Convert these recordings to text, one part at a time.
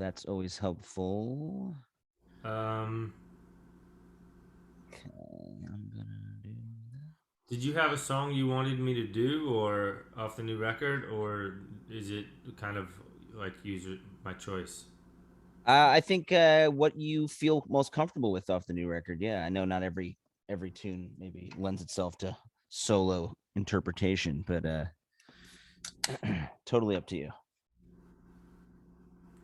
that's always helpful. Okay, I'm gonna do that. Did you have a song you wanted me to do, or off the new record, or is it kind of like user my choice? I think what you feel most comfortable with off the new record. Yeah, I know not every tune maybe lends itself to solo interpretation, but totally up to you.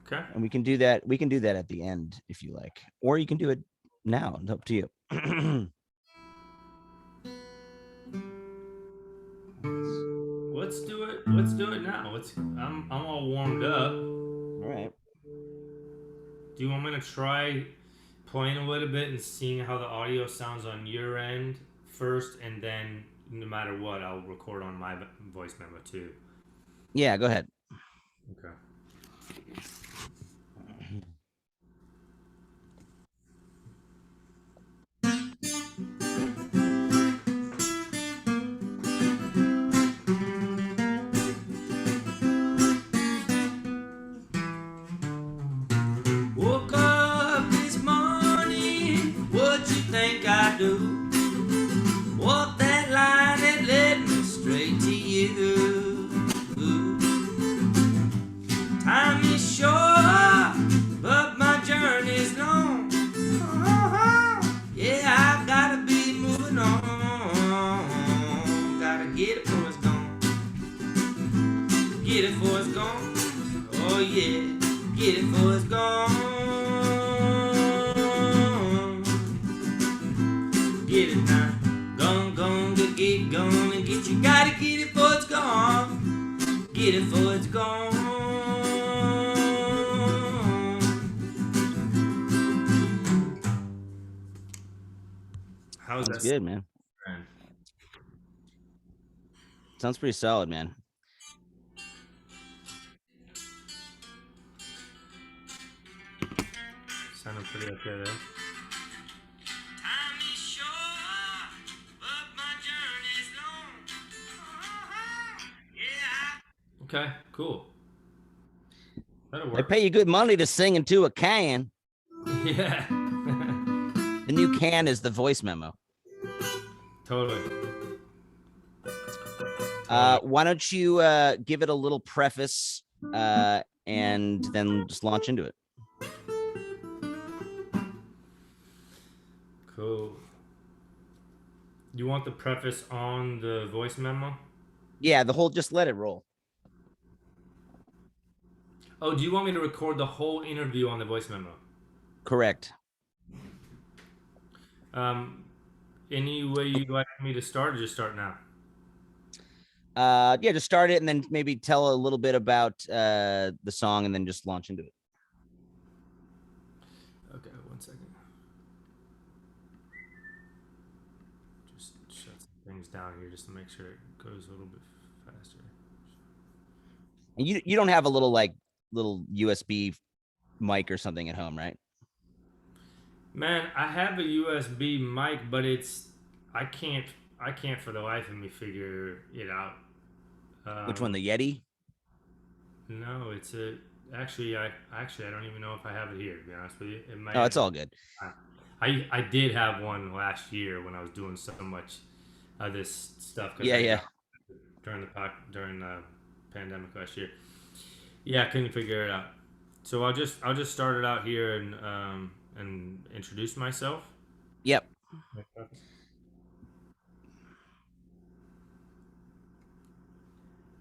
Okay. And we can do that. We can do that at the end if you like, or you can do it now. It's up to you. Let's do it. Let's do it now. I'm all warmed up. All right. Do you want me to try playing a little bit and seeing how the audio sounds on your end first, and then no matter what, I'll record on my voice memo too. Yeah, go ahead. Okay. Woke up this morning, what you think I do? Walk that line that led me straight to you. Time is short, but my journey's long. Yeah, I gotta be moving on. Gotta get it before it's gone. Get it before it's gone. Oh yeah. Get it before it's gone. Get it now. Gone, get gone and get you. Gotta get it before it's gone. Get it before it's gone. How's Sounds that? good, man. Sounds pretty solid, man. Sounded pretty okay there. Okay, cool. That'll They work. pay you good money to sing into a can. Yeah. The new can is the voice memo. Totally. Why don't you give it a little preface and then just launch into it? Cool. You want the preface on the voice memo? Yeah, the whole, just let it roll. Oh, do you want me to record the whole interview on the voice memo? Correct. Any way you'd like me to start, or just start now? Yeah, just start it and then maybe tell a little bit about the song and then just launch into it. Okay, 1 second. Just shut some things down here just to make sure it goes a little bit faster. And you don't have a little little USB mic or something at home, right? Man, I have a USB mic, but I can't for the life of me figure it out. Which one, the Yeti? No, it's actually I don't even know if I have it here, to be honest with you. It might. Oh, it's all good. I did have one last year when I was doing so much of this stuff. Yeah. During the pandemic last year. Yeah, I couldn't figure it out. So I'll just start it out here and introduce myself. Yep.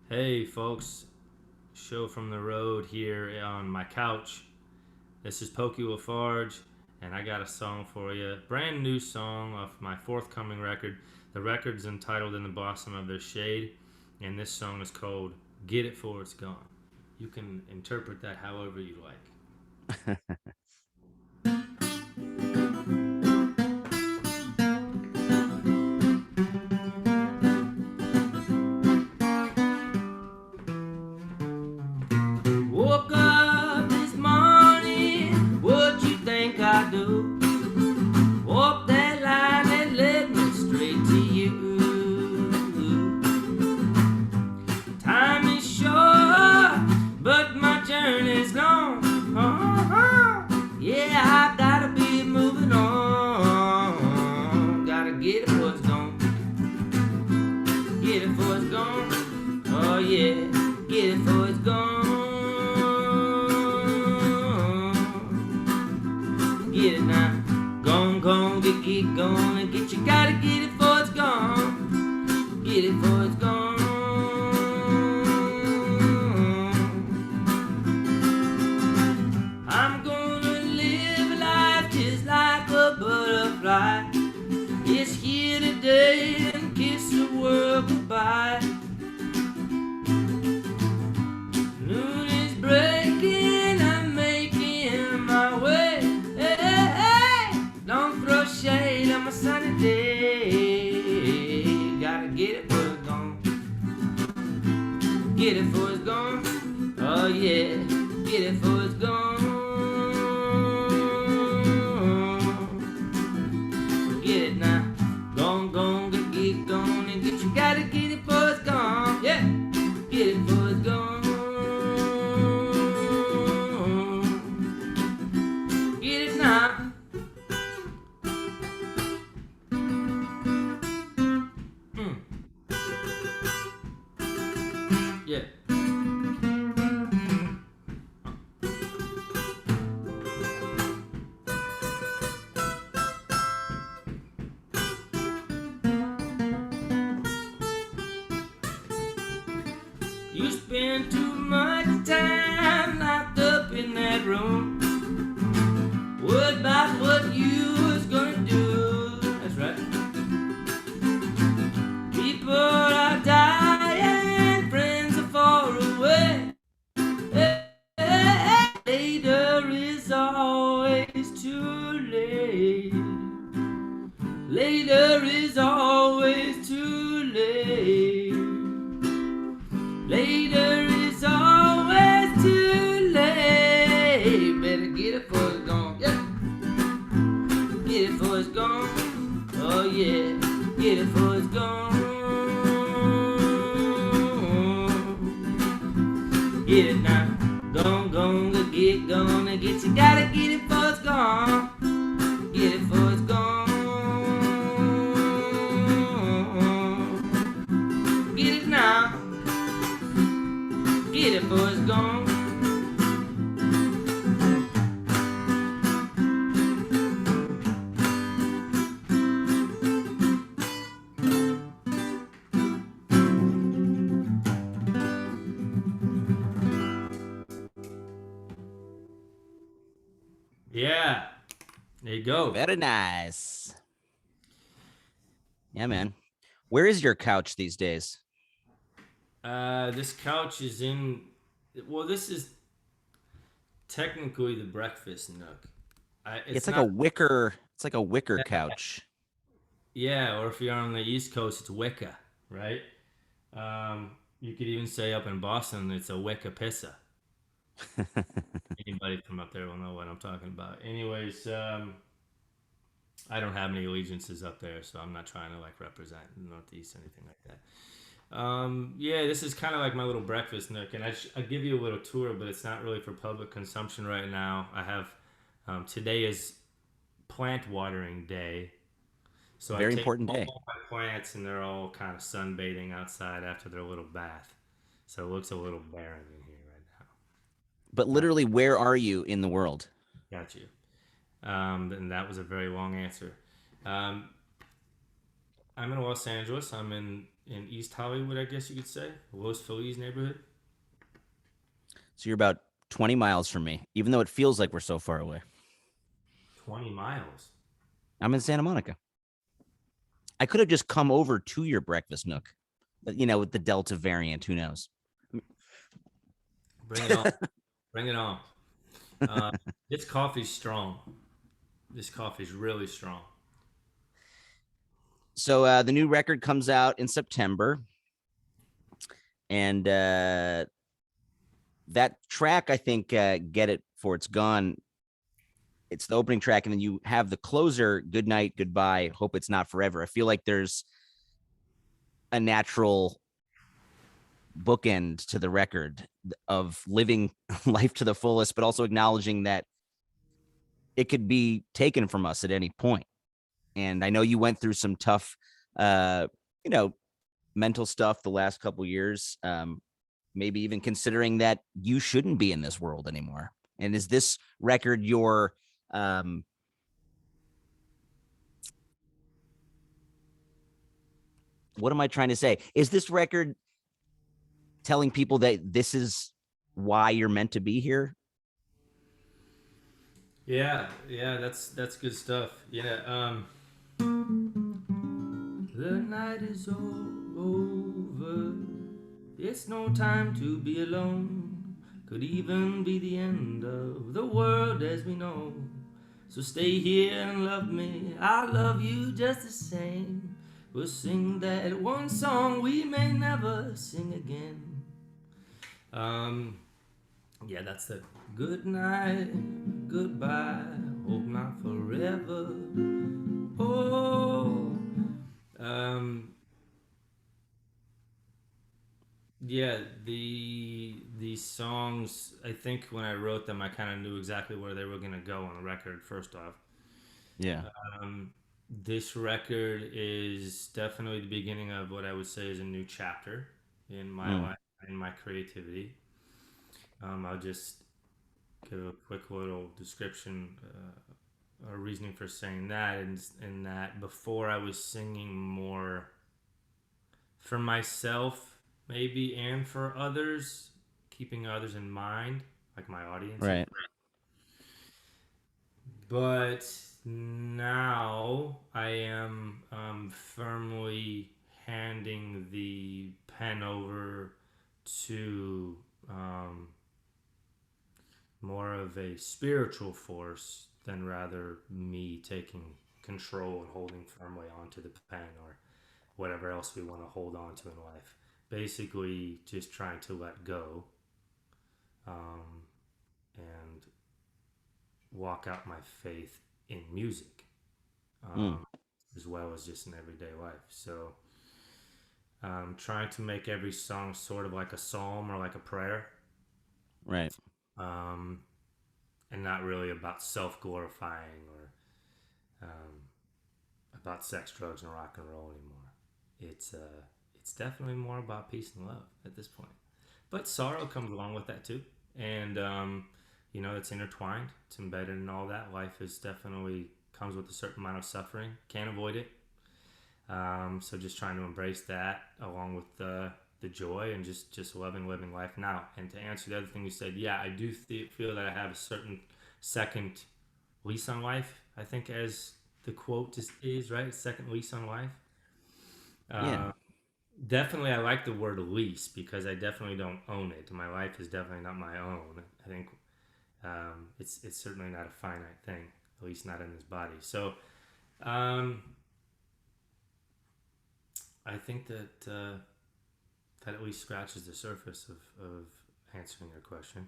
Hey folks, show from the road here on my couch. This is Pokey LaFarge, and I got a song for you. Brand new song off my forthcoming record. The record's entitled In the Blossom of Their Shade, and this song is called Get It 'Fore It's Gone. You can interpret that however you like. Woke up this morning, what you think I do? Walk that line that led me straight to you. Time is short, but my journey's long. yeah, get it before it's gone. Get it now. Gone, gone, get gone and get you. Gotta get it before it's gone. Get it before it's gone. I'm gonna live life just like a butterfly. It's here today and kiss the world goodbye. Noon is breaking, I'm making my way. Hey, hey, hey. Don't throw shade on my sunny day. Gotta get it before it's gone. Get it before it's gone. Oh yeah, get it before it's gone. Get it now. Gone, gone, get gone and get you. Gotta get it before it's gone. Yeah, get it before it's gone. Get it now. Yeah. You spend too much time locked up in that room. What about what you was gonna do? That's right. People are dying, friends are far away. Hey, hey, hey. Later is always too late. Later is always too late. Later is always too late. Better get it before it's gone. Yeah. Get it before it's gone. Oh yeah. Get it before it's gone. Get it now. Gone, gone, get gone and get you. Gotta get it before it's gone. Get it before it's gone. Get it now. Get it before it's gone. Yeah, there you go. Very nice. Yeah, man. Where is your couch these days? This couch is in. Well, this is technically the breakfast nook. It's like a wicker. It's like a wicker Yeah, couch. yeah, or if you're on the East Coast, it's Wicca, right? You could even say up in Boston, it's a Wicca pissa. Anybody from up there will know what I'm talking about. Anyways, I don't have any allegiances up there, so I'm not trying to like represent the Northeast or anything like that. Yeah, this is kind of like my little breakfast nook, and I give you a little tour, but it's not really for public consumption right now. I have today is plant watering day, so I Very take important day. all my plants, and they're all kind of sunbathing outside after their little bath. So it looks a little barren in here right But now. literally, where are you in the world? Got you. And that was a very long answer. Um, I'm in Los Angeles. I'm in East Hollywood, I guess you could say, Los Feliz neighborhood. So you're about 20 miles from me, even though it feels like we're so far away. 20 miles. I'm in Santa Monica. I could have just come over to your breakfast nook, but with the Delta variant, who knows? Bring it on. Bring it on. Uh, this coffee's strong. This coffee's really strong. So the new record comes out in September, and that track, I think, "Get It Before It's Gone," it's the opening track, and then you have the closer, "Good Night, Goodbye, Hope It's Not Forever." I feel like there's a natural bookend to the record of living life to the fullest, but also acknowledging that it could be taken from us at any point. And I know you went through some tough, mental stuff the last couple years. maybe even considering that you shouldn't be in this world anymore? And is this record your what am I trying to say? Is this record telling people that this is why you're meant to be here? Yeah, yeah, that's good stuff. Yeah, the night is over. It's no time to be alone. Could even be the end of the world as we know. So stay here and love me. I love you just the same. We'll sing that one song we may never sing again. Um, yeah, that's the good night, goodbye, hope not forever. Oh, um, yeah, these songs. I think when I wrote them, I kind of knew exactly where they were gonna go on the record. First off, Yeah. um, this record is definitely the beginning of what I would say is a new chapter in my Mm, life and my creativity. I'll just give a quick little description or reasoning for saying that, and in that before I was singing more for myself, maybe, and for others, keeping others in mind, like my audiences. right. But now I am firmly handing the pen over to more of a spiritual force than rather me taking control and holding firmly onto the pen or whatever else we want to hold on to in life. Basically, just trying to let go um, and walk out my faith in music, Mm, um, as well as just in everyday life. So, trying to make every song sort of like a psalm or like a prayer, right. um, and not really about self glorifying or about sex, drugs, and rock and roll anymore. It's definitely more about peace and love at this point. But sorrow comes along with that too, and it's intertwined. It's embedded in all that. Life is definitely comes with a certain amount of suffering. Can't avoid it. So just trying to embrace that along with the joy and just loving living life now. And to answer the other thing you said, yeah, I do feel that I have a certain second lease on life. I think as the quote is right, second lease on life. Yeah. Uh, Definitely, I like the word lease because I definitely don't own it. My life is definitely not my own. I think it's certainly not a finite thing, at least not in this body. So um, I think that at least scratches the surface of answering your question.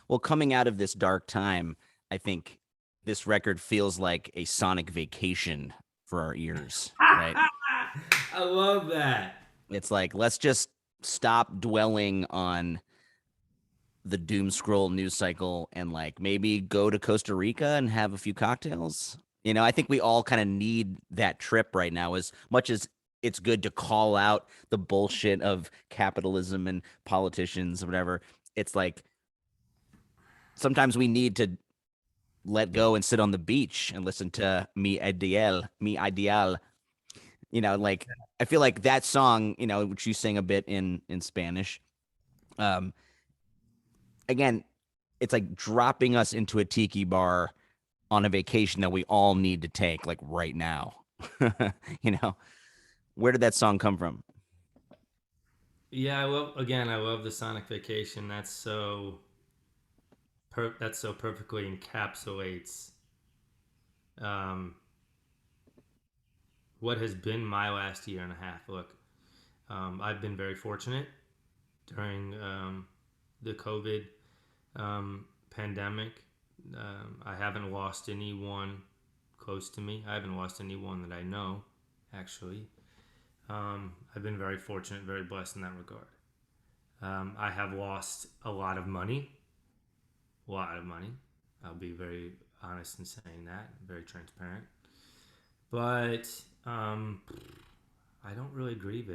Well, coming out of this dark time, I think this record feels like a sonic vacation for our ears, right? I love that. It's like, let's just stop dwelling on the doom scroll news cycle and like maybe go to Costa Rica and have a few cocktails. I think we all kind of need that trip right now as much as it's good to call out the bullshit of capitalism and politicians or whatever. It's like sometimes we need to let go and sit on the beach and listen to Mi Ideal. Like I feel like that song, which you sing a bit in Spanish. Um, again, it's like dropping us into a tiki bar on a vacation that we all need to take like right now. you know, where did that song come from? Yeah, I love the Sonic Vacation. That so perfectly encapsulates um, what has been my last year and a half. Look, I've been very fortunate during the COVID pandemic. I haven't lost anyone close to me. I haven't lost anyone that I know, actually. I've been very fortunate, very blessed in that regard. I have lost a lot of money, a lot of money. I'll be very honest in saying that, very transparent. But I don't really grieve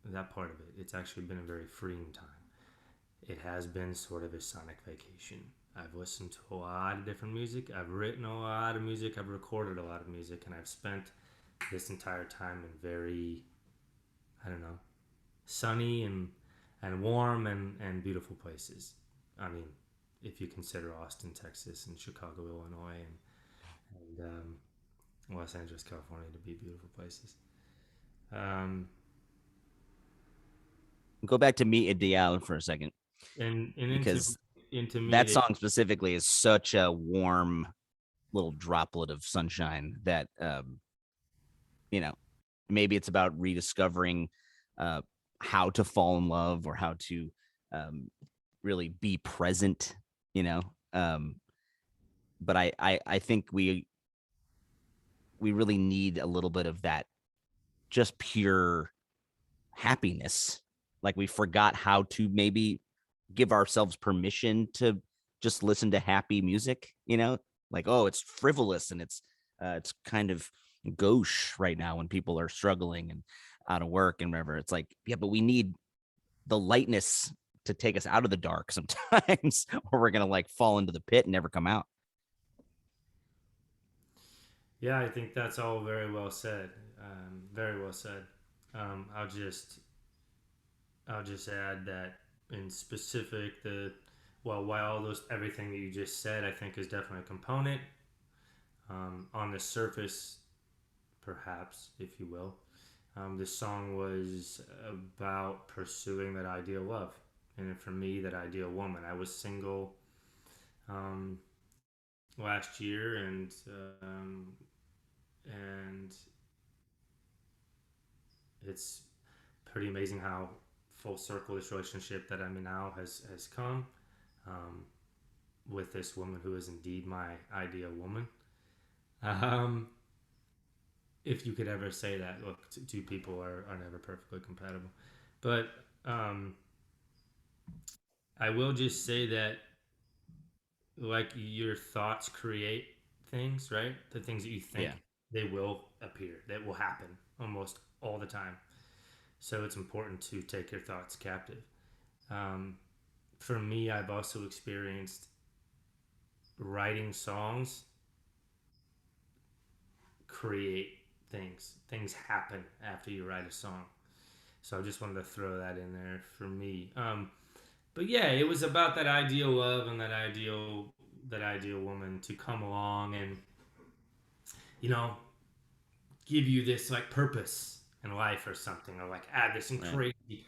that part of it. It's actually been a very freeing time. it has been sort of a sonic vacation. I've listened to a lot of different music. I've written a lot of music. I've recorded a lot of music, and I've spent this entire time in very, I don't know, sunny and warm and beautiful places. I mean, if you consider Austin, Texas, and Chicago, Illinois, and Los Angeles, California to be beautiful places. Um, Go back to Meet Ideal for a second, and because into me, that song specifically is such a warm little droplet of sunshine that you know, maybe it's about rediscovering uh, how to fall in love or how to um, really be present, you know. Um, but I think we really need a little bit of that just pure happiness. Like we forgot how to maybe give ourselves permission to just listen to happy music, you know? Like, oh, it's frivolous and it's kind of gauche right now when people are struggling and out of work and whatever. It's like, yeah, but we need the lightness to take us out of the dark sometimes, or we're gonna like fall into the pit and never come out. yeah, I think that's all very well said. Very well said. I'll just add that in specific, the well, while all those everything that you just said, I think is definitely a component. On the surface, perhaps, if you will, this song was about pursuing that ideal love, and for me, that ideal woman. I was single um, last year, and it's pretty amazing how full circle this relationship that I'm in now has come um, with this woman who is indeed my ideal woman. Um, if you could ever say that, look, two people are never perfectly compatible, but um, I will just say that like your thoughts create things, right? The things that you Yeah. think, they will appear, that will happen almost all the time. So it's important to take your thoughts captive. Um, for me, I've also experienced writing songs create things. Things happen after you write a song. So I just wanted to throw that in there for me. But yeah, it was about that ideal love and that ideal woman to come along and you know give you this like purpose in life or something, or like add this Right. crazy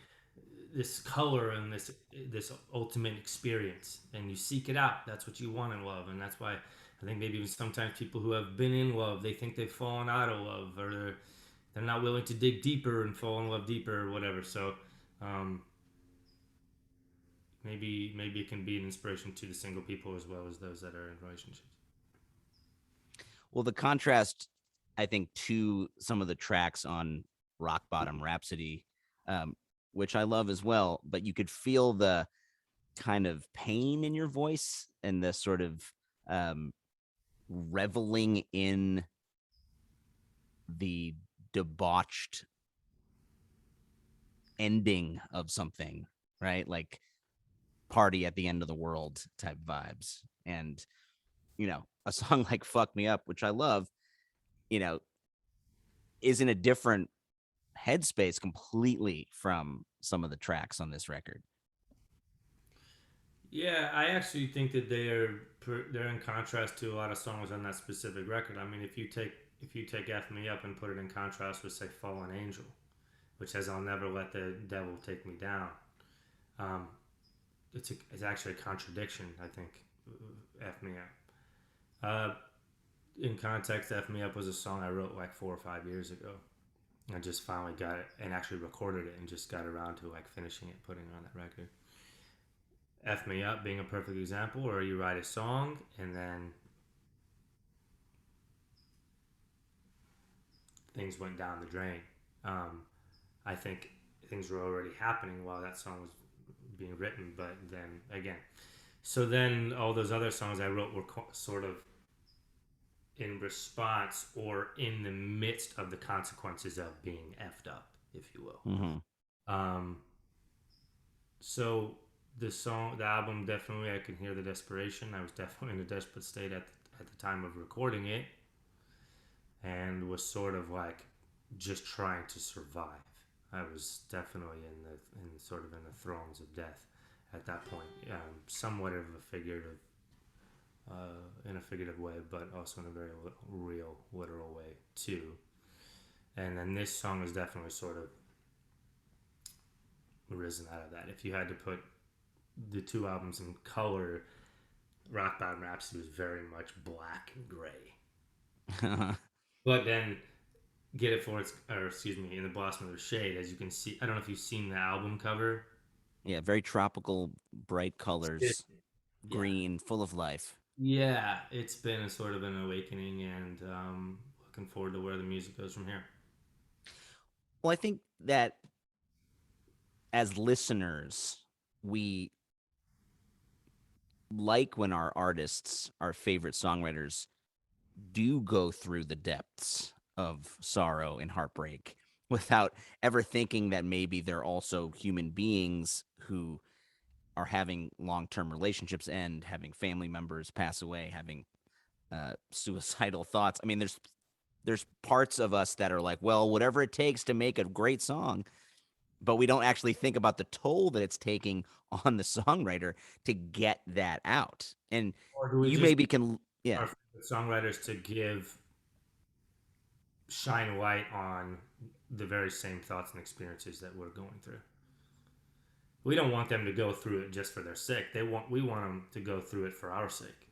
this color and this ultimate experience, and you seek it out. That's what you want in love, and that's why I think maybe sometimes people who have been in love, they think they've fallen out of love, or they're not willing to dig deeper and fall in love deeper or whatever. So um, maybe it can be an inspiration to the single people as well as those that are in relationships. Well, the contrast, I think, to some of the tracks on Rock Bottom Rhapsody, um, which I love as well, but you could feel the kind of pain in your voice and the sort of um, reveling in the debauched ending of something, right? Like party at the end of the world type vibes. And, a song like Fuck Me Up, which I love, you know, is in a different headspace completely from some of the tracks on this record. Yeah, I actually think that they're in contrast to a lot of songs on that specific record. I mean, if you take "F Me Up" and put it in contrast with say "Fallen Angel," which says "I'll never let the devil take me down," um, it's actually a contradiction. I think "F Me Up." In context, "F Me Up" was a song I wrote like 4 or 5 years ago. I just finally got it and actually recorded it and just got around to like finishing it, putting it on that record. F Me Up being a perfect example, or you write a song and then things went down the drain. Um, I think things were already happening while that song was being written, but then again, so then all those other songs I wrote were sort of in response or in the midst of the consequences of being effed up, if you will. Mm-hmm. Um, so the album, definitely, I can hear the desperation. I was definitely in a desperate state at the time of recording it, and was sort of like just trying to survive. I was definitely in sort of in the throes of death at that point. Somewhat of a figurative, in a figurative way, but also in a very real, literal way too. And then this song is definitely sort of risen out of that. If you had to put the two albums in color, Rock Bottom Rhapsody was very much black and gray. But then Get It For Its, or excuse me, In the Blossom of Their Shade, as you can see, I don't know if you've seen the album cover. Yeah, very tropical, bright colors, Yeah. green, full of life. Yeah, it's been a sort of an awakening, and looking forward to where the music goes from here. Well, I think that as listeners, we like when our artists, our favorite songwriters, do go through the depths of sorrow and heartbreak without ever thinking that maybe they're also human beings who are having long-term relationships end, having family members pass away, having suicidal thoughts. I mean, there's parts of us that are like, well, whatever it takes to make a great song, but we don't actually think about the toll that it's taking on the songwriter to get that out. And Or do we you just maybe can, yeah, our favorite songwriters to give shine a light on the very same thoughts and experiences that we're going through? We don't want them to go through it just for their sake. We want them to go through it for our sake,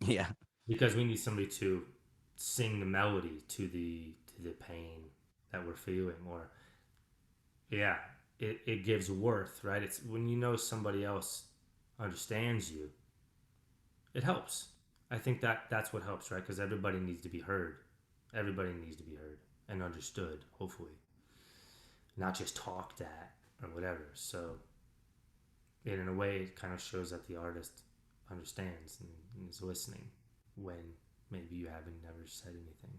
yeah, because we need somebody to sing the melody to the pain that we're feeling. Or yeah, it gives worth, right? It's when you know somebody else understands you, it helps. I think that's what helps, right? Because everybody needs to be heard. Everybody needs to be heard and understood, hopefully, not just talked at or whatever. So in a way, it kind of shows that the artist understands and is listening when maybe you haven't never said anything.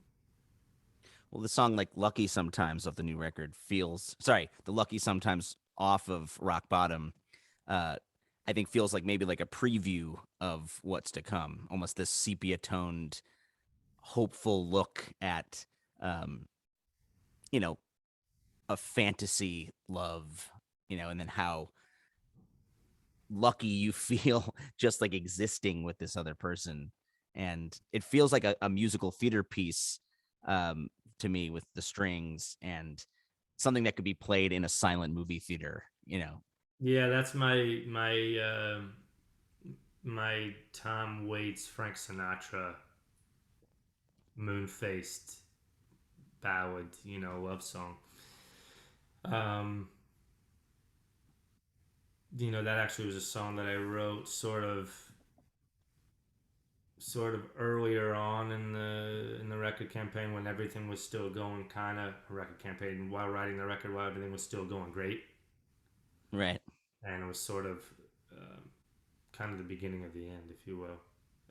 well, the song like Lucky Sometimes of the new record feels, sorry, the Lucky Sometimes off of Rock Bottom, uh, I think feels like maybe like a preview of what's to come, almost this sepia toned, hopeful look at, um, you know, a fantasy love, and then how lucky you feel just like existing with this other person. And it feels like a musical theater piece, um, to me, with the strings and something that could be played in a silent movie theater. Yeah, that's my Tom Waits Frank Sinatra moon faced ballad, love song. Um, that actually was a song that I wrote sort of earlier on in the record campaign, when everything was still going kind of record campaign, while writing the record, while everything was still going great. Right. And it was sort of um, kind of the beginning of the end, if you will.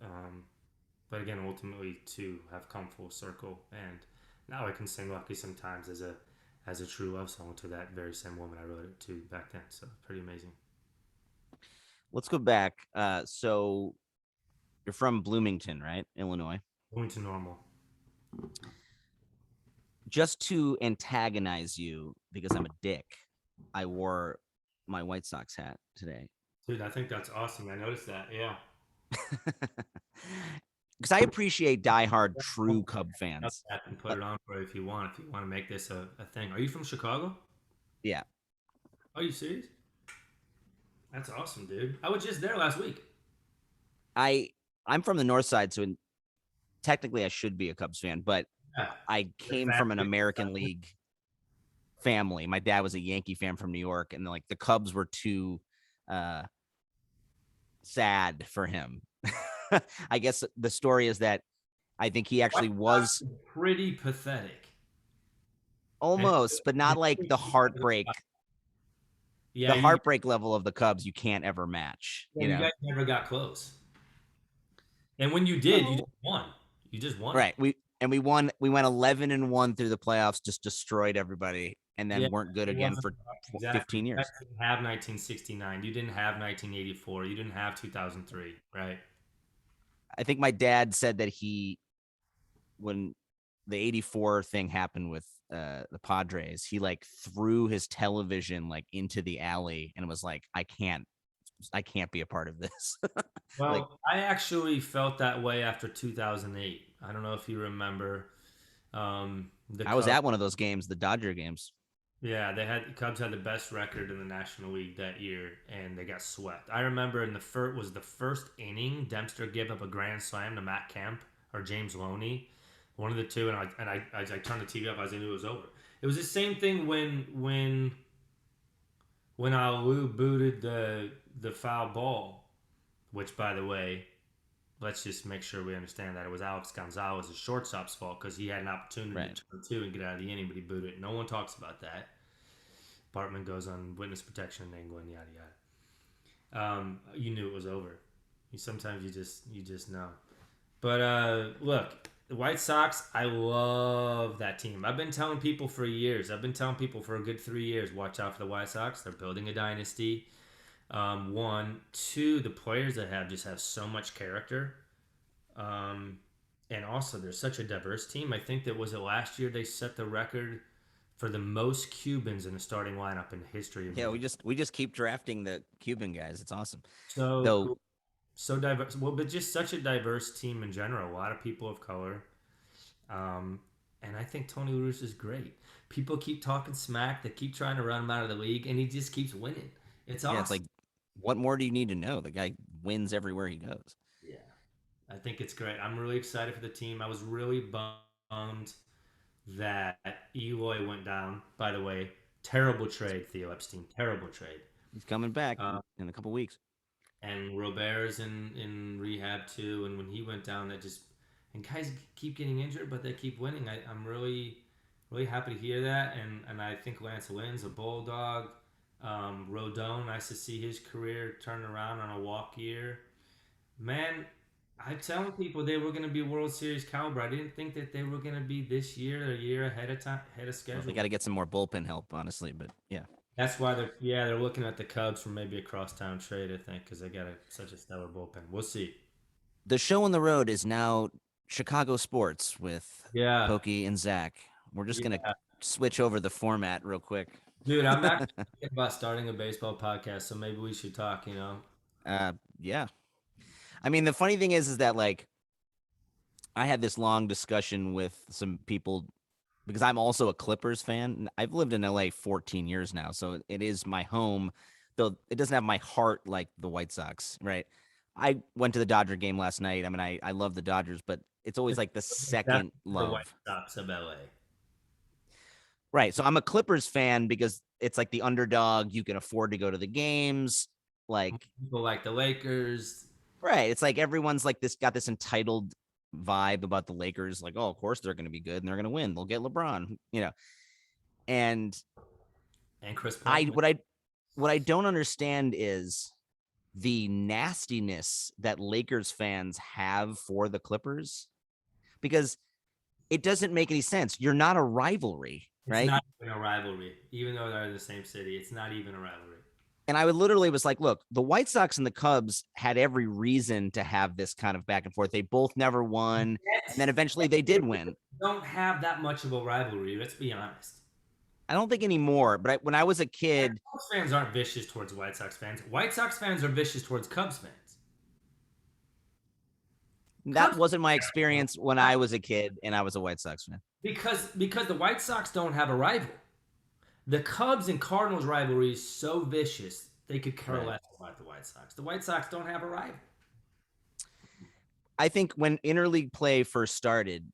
um, but again, ultimately to have come full circle, and now I can sing Lucky Sometimes as a true love song to that very same woman I wrote it to back then. So pretty amazing. Let's go back. So you're from Bloomington, right? Illinois. Going to normal. Just to antagonize you because I'm a dick, I wore my White Sox hat today. Dude, I think that's awesome. I noticed that. Yeah. Because I appreciate diehard I'll true Cub fans. that and put Uh, it on for you if you want. If you want to make this a thing. Are you from Chicago? yeah, Are you serious? That's awesome, dude. I was just there last week. I I'm from the North Side, so technically I should be a Cubs fan, but Yeah. I The came from an family. American League family. My dad was a Yankee fan from New York, and like the Cubs were too uh, sad for him. I guess the story is that I think he White actually Sox was is pretty pathetic. And almost, but not like the heartbreak, yeah, the heartbreak level of the Cubs. You can't ever match, yeah, you guys never got close. And when you did, you just Well, won. You just won it. right. We won. We went 11-1 through the playoffs. Just destroyed everybody. and Yeah, then weren't good it again wasn't for exactly. 15 You guys years. didn't have 1969. You didn't have 1984. You didn't have 2003, right? I think my dad said that when the 84 thing happened with the Padres, he like threw his television like into the alley and was like, I can't be a part of this. Like Well, I actually felt that way after 2008. I don't know if you remember the I was Cubs. at one of those games, the Dodger games. Yeah, Cubs had the best record in the National League that year, and they got swept. I remember in the first was the first inning, Dempster gave up a grand slam to Matt Kemp or James Loney, one of the two, and I turned the TV up as I knew it was over. It was the same thing when Alou booted the foul ball, which by the way, let's just make sure we understand that it was Alex Gonzalez's shortstop's fault because he had an opportunity Right. to turn two and get out of the inning, but he booted it. No one talks about that. Bartman goes on witness protection in England, yada yada. You knew it was over. Sometimes you just know. But look, the White Sox, I love that team. I've been telling people for years. I've been telling people for a good 3 years. Watch out for the White Sox. They're building a dynasty. One, two, the players they have just have so much character. Um, and also, they're such a diverse team. I think that was it last year they set the record for the most Cubans in a starting lineup in the history of the Yeah, we league. just keep drafting the Cuban guys. It's awesome. So Though cool, so diverse. Well, but just such a diverse team in general. A lot of people of color, um, and I think Tony La Russa is great. People keep talking smack. They keep trying to run him out of the league, and he just keeps winning. It's yeah, it's awesome. like what more do you need to know? The guy wins everywhere he goes. Yeah, I think it's great. I'm really excited for the team. I was really bummed that Eloy went down. By the way, terrible trade, Theo Epstein. Terrible trade. He's coming back Uh, in a couple weeks. and Robert's in rehab too. And when he went down, that just and guys keep getting injured, but they keep winning. I'm really happy to hear that, and I think Lance Lynn's a bulldog. Rodon, nice to see his career turn around on a walk year. Man, I telling people they were going to be World Series caliber. I didn't think that they were going to be this year, a year ahead of time, ahead of Well, they schedule. got to get some more bullpen help, honestly. But yeah, That's why they're looking at the Cubs for maybe a crosstown trade. I think because they got such a stellar bullpen. We'll see. the show on the road is now Chicago sports with Yeah, Pokey and Zach. We're just gonna yeah, switch over the format real quick. dude. I'm actually thinking about starting a baseball podcast, so maybe we should talk. Yeah. I mean, the funny thing is that like I had this long discussion with some people because I'm also a Clippers fan. I've lived in LA 14 years now, so it is my home, though it doesn't have my heart like the White Sox, right? I went to the Dodger game last night. I mean, I love the Dodgers, but it's always It's like the definitely second the White love. Sox of LA. Right. So I'm a Clippers fan because it's like the underdog. You can afford to go to the games. Like, People like the Lakers. right. It's like everyone's like got this entitled vibe about the Lakers. Like, oh, of course they're going to be good and they're going to win. They'll get LeBron. And And Chris I, Paul. what I don't understand is the nastiness that Lakers fans have for the Clippers because it doesn't make any sense. You're not a rivalry, It's right? not even a rivalry, even though they're in the same city. It's not even a rivalry. And I would literally was like, look, the White Sox and the Cubs had every reason to have this kind of back and forth. They both never won. And then eventually they did win. Don't have that much of a rivalry. Let's be honest. I don't think anymore, but when I was a kid, Cubs fans aren't vicious towards White Sox fans. White Sox fans are vicious towards Cubs fans. that Cubs wasn't my experience when I was a kid and I was a White Sox fan. because the White Sox don't have a rival. The Cubs and Cardinals rivalry is so vicious they could care Right. less about the White Sox. The White Sox don't have a rival. I think when interleague play first started,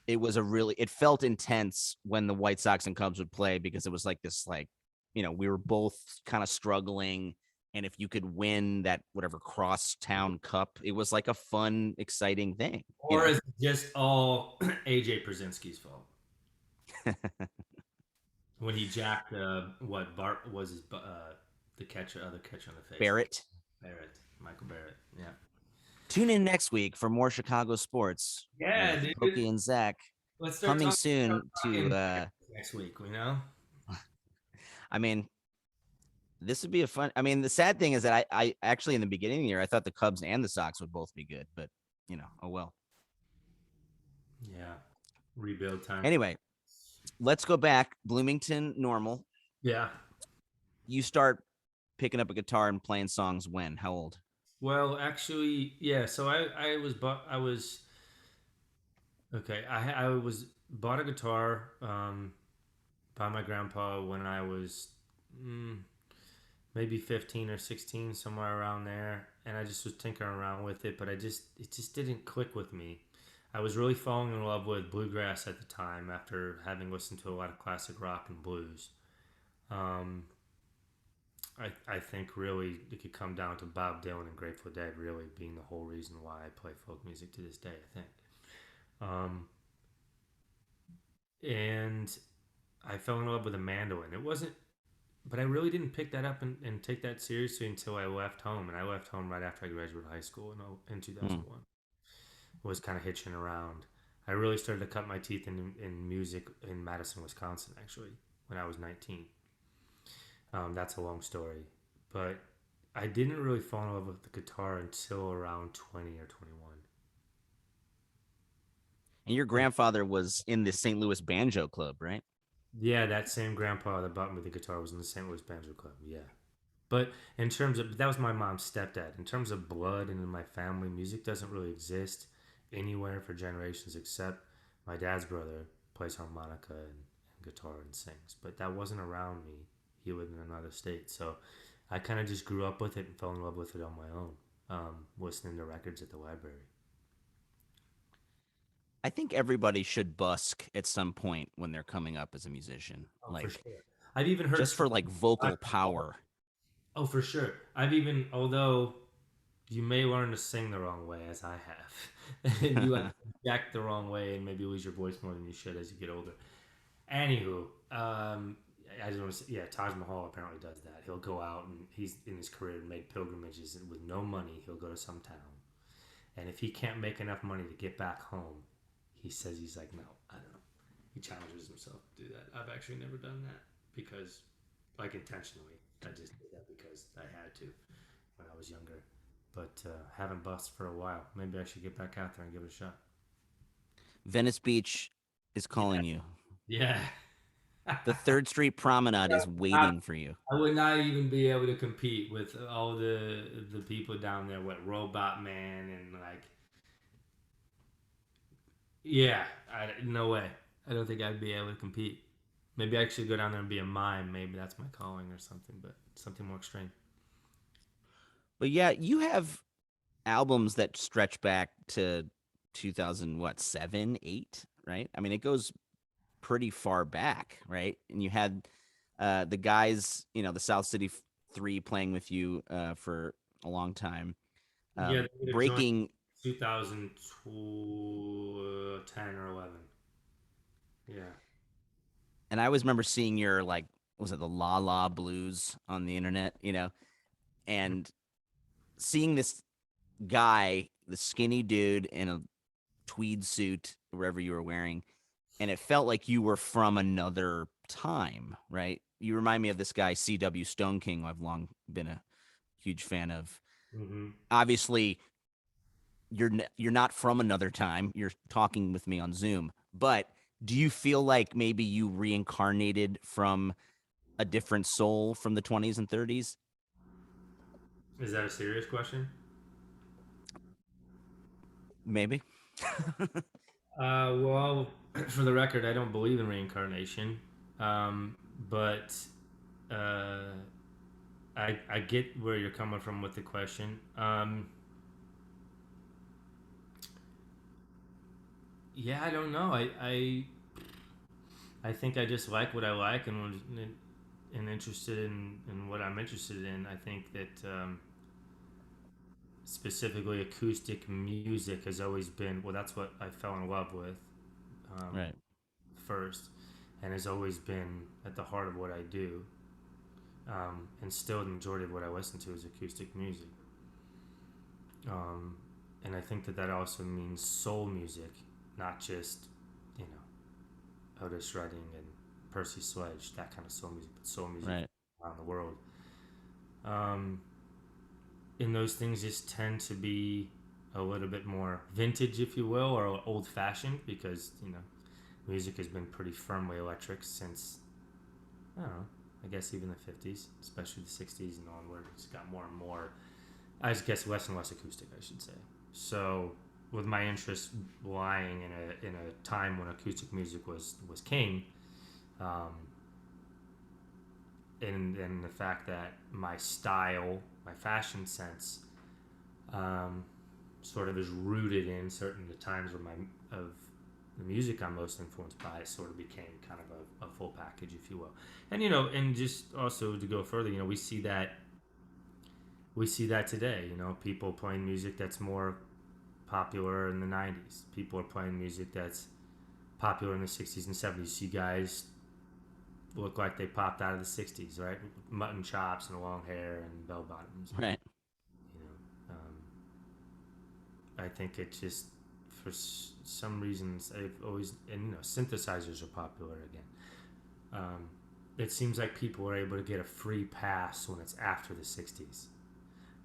it felt intense when the White Sox and Cubs would play because it was like this, like, we were both kind of struggling. And if you could win that whatever crosstown cup, it was like a fun, exciting thing. Or is it just all AJ Przinsky's fault? When he jacked what Bart was his the other catcher on the face. Barrett. Michael Barrett. Yeah. Tune in next week for more Chicago sports Yeah, with dude. Pokey and Zach Let's start coming talking soon to next week. I mean, this would be a fun. I mean, the sad thing is that I actually in the beginning of the year I thought the Cubs and the Sox would both be good, but oh well. Yeah, rebuild time. Anyway, let's go back. Bloomington normal. Yeah. You start picking up a guitar and playing songs when? How old? Well, actually, yeah. So I was okay. I was bought a guitar by my grandpa when I was mm, maybe 15 or 16, somewhere around there, and I just was tinkering around with it, but it just didn't click with me. I was really falling in love with bluegrass at the time after having listened to a lot of classic rock and blues. Um, I think really it could come down to Bob Dylan and Grateful Dead really being the whole reason why I play folk music to this day, I think. Um, and I fell in love with a mandolin. It wasn't, but I really didn't pick that up and take that seriously until I left home. And I left home right after I graduated high school in Hmm. 2001. Was kind of hitching around. I really started to cut my teeth in music in Madison, Wisconsin, actually, when I was 19. That's a long story. But I didn't really fall in love with the guitar until around 20 or 21. And your grandfather was in the St. Louis Banjo Club, right? Yeah, that same grandpa that bought me the guitar was in the St. Louis Banjo Club. Yeah. But in terms of, that was my mom's stepdad. In terms of blood and in my family, music doesn't really exist anywhere for generations except my dad's brother plays harmonica and guitar and sings. But that wasn't around me. He lived in another state. So I kind of just grew up with it and fell in love with it on my own, listening to records at the library. I think everybody should busk at some point when they're coming up as a musician, Oh, for like sure. I've even heard just for stories like of vocal Taj Mahal. power. Oh, for sure. I've even, although you may learn to sing the wrong way, as I have, and you like act the wrong way, and maybe lose your voice more than you should as you get older. Anywho, I just want to say, yeah, Taj Mahal apparently does that. He'll go out and he's in his career made pilgrimages and with no money. He'll go to some town, and if he can't make enough money to get back home, he says he's like, no, I don't know. He challenges himself to do that. I've actually never done that because, like, intentionally. I just did that because I had to when I was younger. But haven't bussed for a while. Maybe I should get back out there and give it a shot. Venice Beach is Yeah. calling you. Yeah. The Third Street Promenade is I, waiting for you. I would not even be able to compete with all the people down there. What Robot Man and like, yeah, no way. I don't think I'd be able to compete. Maybe I should go down there and be a mime. Maybe that's my calling or something, but something more extreme. But yeah, you have albums that stretch back to 2000, what, 7, 8, right? I mean, it goes pretty far back, right? And you had the guys, the South City Three playing with you for a long time. Yeah, they would have joined Breaking, 2010 or 11. Yeah. and I always remember seeing your like, was it the La La Blues on the internet, and seeing this guy, the skinny dude in a tweed suit, wherever you were wearing, and it felt like you were from another time, right? You remind me of this guy, C.W. Stone King, who I've long been a huge fan of. Mm-hmm. Obviously, you're not from another time. You're talking with me on Zoom, but do you feel like maybe you reincarnated from a different soul from the 20s and 30s? Is that a serious question? Maybe. Well, for the record, I don't believe in reincarnation, but uh, I get where you're coming from with the question. Yeah, I don't know. I think I just like what I like and interested in what I'm interested in. I think that specifically acoustic music has always been well. That's what I fell in love with um, Right. first, and has always been at the heart of what I do. And still, the majority of what I listen to is acoustic music. Um, and I think that that also means soul music, not just you know Otis Redding and Percy Sledge, that kind of soul music, but soul music Right. around the world. Um, and those things just tend to be a little bit more vintage, if you will, or old fashioned because, music has been pretty firmly electric since, I don't know, I guess even the 50s, especially the 60s and onward. It's got more and more, I guess, less and less acoustic, I should say. So, with my interest lying in a time when acoustic music was king, um, and the fact that my style, my fashion sense, um, sort of is rooted in certain the times where my of the music I'm most influenced by, it sort of became kind of a full package, if you will. And and just also to go further, we see that today. People playing music that's more popular in the '90s. People are playing music that's popular in the '60s and '70s. You guys look like they popped out of the '60s, right? Mutton chops and long hair and bell bottoms. Right. You know, I think it just for some reasons I've always and synthesizers are popular again. Um, it seems like people are able to get a free pass when it's after the '60s.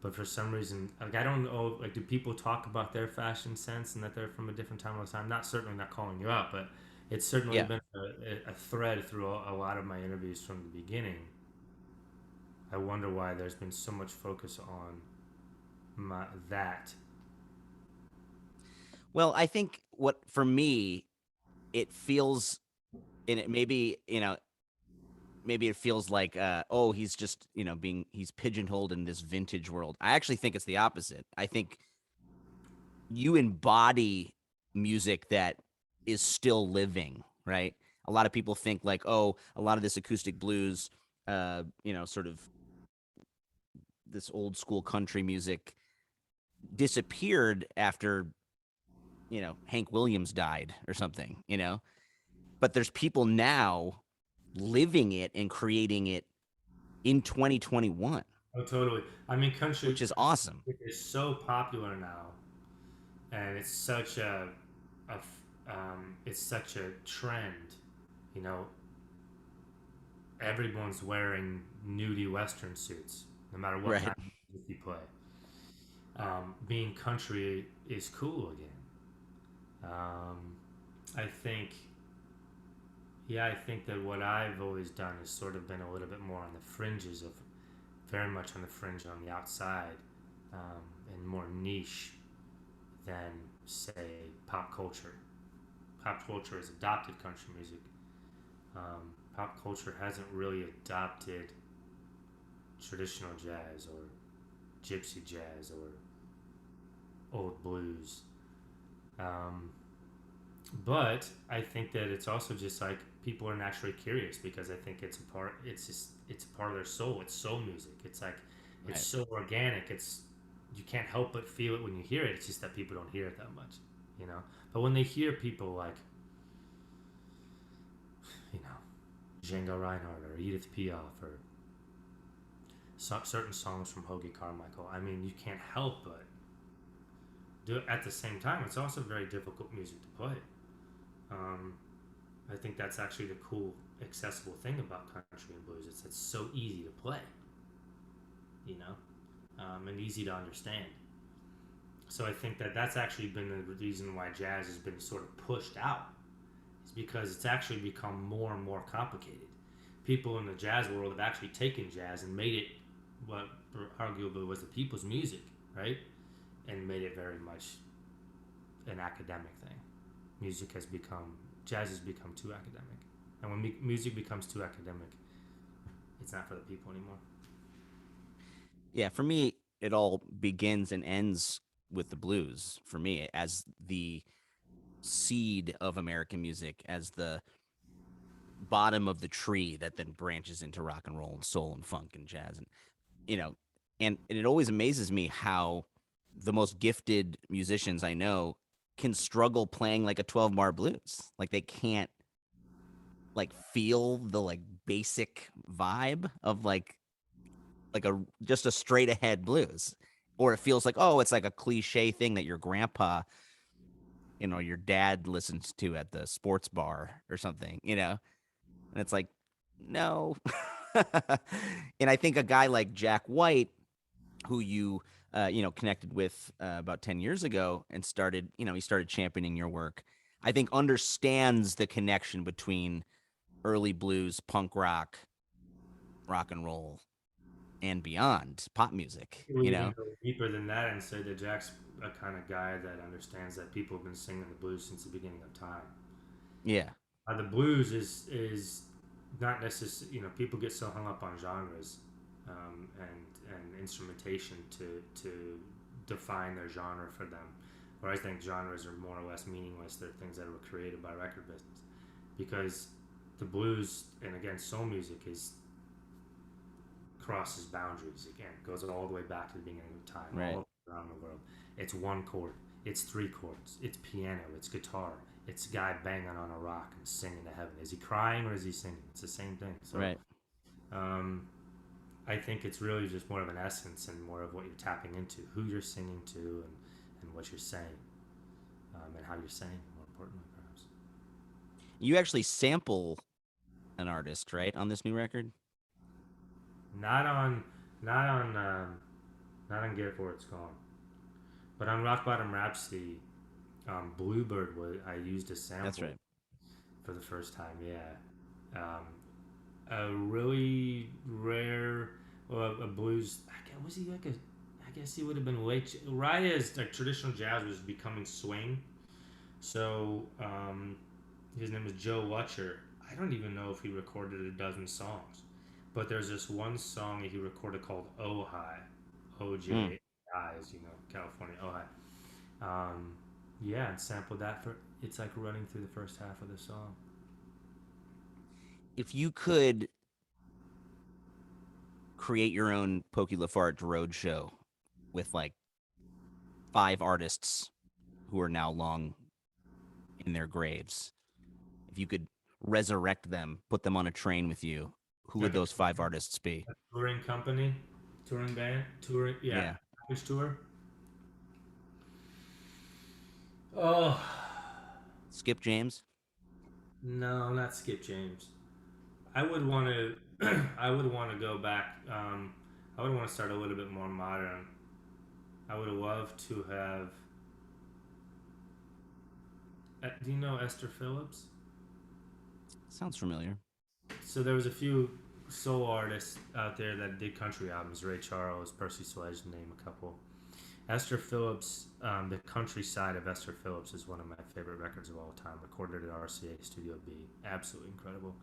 But for some reason, like I don't know, like do people talk about their fashion sense and that they're from a different time all the time? Not certainly not calling you out, but it's certainly Yeah. been a thread through a lot of my interviews from the beginning. I wonder why there's been so much focus on that. Well, I think what for me, it feels, and it maybe, maybe it feels like, oh, he's just, he's pigeonholed in this vintage world. I actually think it's the opposite. I think you embody music that is still living, right? A lot of people think like, oh, a lot of this acoustic blues, sort of this old school country music disappeared after, Hank Williams died or something, but there's people now living it and creating it in 2021, Oh, totally. I mean, country which is awesome. is so popular now, and a it's such a trend. You know, everyone's wearing nudie western suits, no matter what Right. kind of music you play. Being country is cool again. Um, I think, yeah, I think that what I've always done is sort of been a little bit more on the fringes of, very much on the fringe on the outside, and more niche than, say, pop culture. Pop culture has adopted country music. Pop culture hasn't really adopted traditional jazz or gypsy jazz or old blues. Um, but I think that it's also just like people are naturally curious because I think it's a part. It's a part of their soul. It's soul music. It's like it's Right. so organic. It's you can't help but feel it when you hear it. It's just that people don't hear it that much, you know. But when they hear people like you know Django Reinhardt or Edith Piaf or certain songs from Hoagie Carmichael, I mean, you can't help but do it. At the same time, it's also very difficult music to play. Um, I think that's actually the cool, accessible thing about country and blues. It's so easy to play, and easy to understand. So I think that that's actually been the reason why jazz has been sort of pushed out. Is because it's actually become more and more complicated. People in the jazz world have actually taken jazz and made it what arguably was the people's music, right? And made it very much an academic thing. Music has become Jazz has become too academic, and when music becomes too academic, it's not for the people anymore. Yeah. For me, it all begins and ends with the blues for me as the seed of American music, as the bottom of the tree that then branches into rock and roll and soul and funk and jazz. And, you know, and it always amazes me how the most gifted musicians I know can struggle playing like a 12 bar blues. Like they can't like feel the like basic vibe of like a just a straight ahead blues. Or it feels like, oh, it's like a cliche thing that your grandpa, your dad listens to at the sports bar or something, and it's like, no. And I think a guy like Jack White, who you connected with about 10 years ago and started, he started championing your work. I think understands the connection between early blues, punk rock and roll, and beyond pop music, We'll even go deeper than that and say that Jack's a kind of guy that understands that people have been singing the blues since the beginning of time. Yeah, The blues is not necessarily, people get so hung up on genres, and instrumentation to define their genre for them. Where I think genres are more or less meaningless. They're things that were created by record business, because the blues, and again soul music, is crosses boundaries. Again, goes all the way back to the beginning of time, right. all around the world. It's one chord, it's three chords, it's piano, it's guitar, it's a guy banging on a rock and singing to heaven. Is he crying or is he singing? It's the same thing. So Right. um, I think it's really just more of an essence and more of what you're tapping into, who you're singing to, and what you're saying, and how you're saying, more importantly, perhaps. You actually sample an artist, right, on this new record? Not on, not on, not on Get It Before It's Gone, but on Rock Bottom Rhapsody, Bluebird was I used a That's sample right. for the first time. Yeah, a really rare, well, a blues. Was he like a? I guess he would have been late. Right as like traditional jazz was becoming swing. So his name is Joe Lutcher. I don't even know if he recorded a dozen songs, but there's this one song that he recorded called Ojai, Mm. OJ is California Ojai. Um, yeah, and sampled that for. It's like running through the first half of the song. If you could create your own Pokey LaFarge road show with like 5 artists who are now long in their graves, if you could resurrect them, put them on a train with you, who would Like a those 5 artists be? touring company, touring band, touring, yeah, Yeah. package tour. Oh Skip James? no, not Skip James. I would want to. I would want to go back. I would want to start a little bit more modern. I would love to have. Do you know Esther Phillips? Sounds familiar. So there was a few soul artists out there that did country albums. Ray Charles, Percy Sledge, to name a couple. Esther Phillips, the country side of Esther Phillips is one of my favorite records of all time. Recorded at RCA Studio B, absolutely incredible.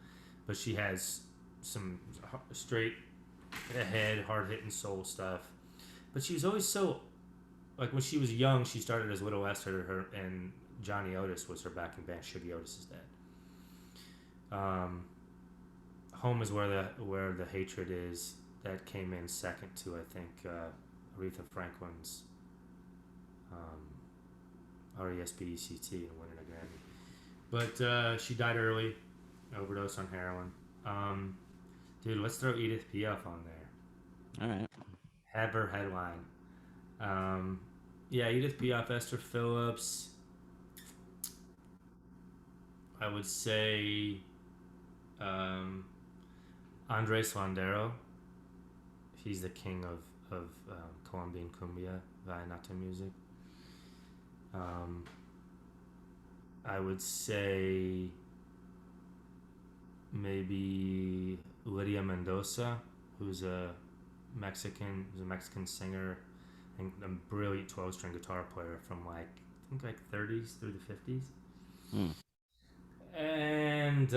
But she has some straight ahead, hard hitting soul stuff. But she was always so like when she was young, she started as Little Esther, her and Johnny Otis was her backing band. Shuggy Otis's dad. Home is where the hatred is. That came in second to I think Aretha Franklin's RESPECT and winning a Grammy. But she died early, overdose on heroin. Um, dude, let's throw Edith Piaf on there. All right. Have her headline. Um, yeah, Edith Piaf, Esther Phillips. I would say um, Andres Landero. He's the king of Colombian cumbia, vallenato music. Um, I would say maybe Lydia Mendoza, who's a Mexican singer and a brilliant 12-string guitar player from like I think like 30s through the 50s. Hmm. And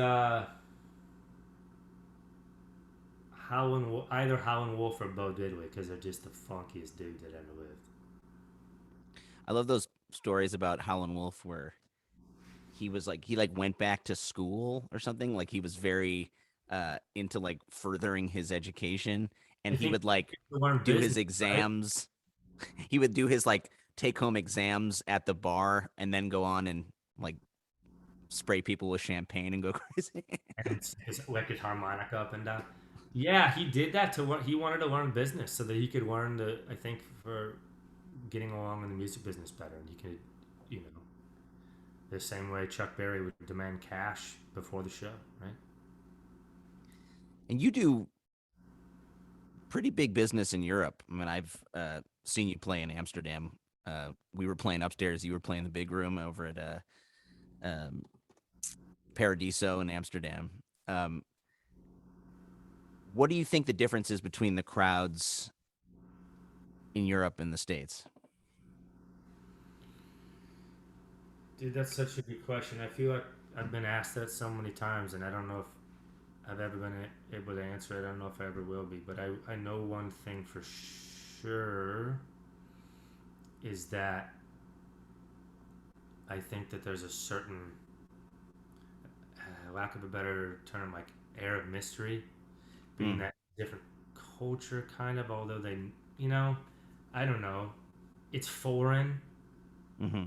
either Howlin' Wolf or Bo Diddley because they're just the funkiest dude that ever lived. I love those stories about Howlin' Wolf where he went back to school or something. Like he was very into like furthering his education, and I he think would like you learn do his business, right? exams. He would do his like take home exams at the bar and then go on and like spray people with champagne and go crazy. And his electric harmonica up and down. Yeah, he did that to learn. He wanted to learn business so that he could learn the. I think for getting along in the music business better, and he could, you know, the same way Chuck Berry would demand cash before the show, right? And you do pretty big business in Europe. I mean, I've seen you play in Amsterdam. We were playing upstairs. You were playing the big room over at um, Paradiso in Amsterdam. Um, what do you think the difference is between the crowds in Europe and the States? Dude, that's such a good question. I feel like I've been asked that so many times, and I don't know if I've ever been able to answer it. I don't know if I ever will be. But I know one thing for sure is that I think that there's a certain, lack of a better term, like air of mystery, being Mm, that different culture, kind of, although they, you know, I don't know. It's foreign. hmm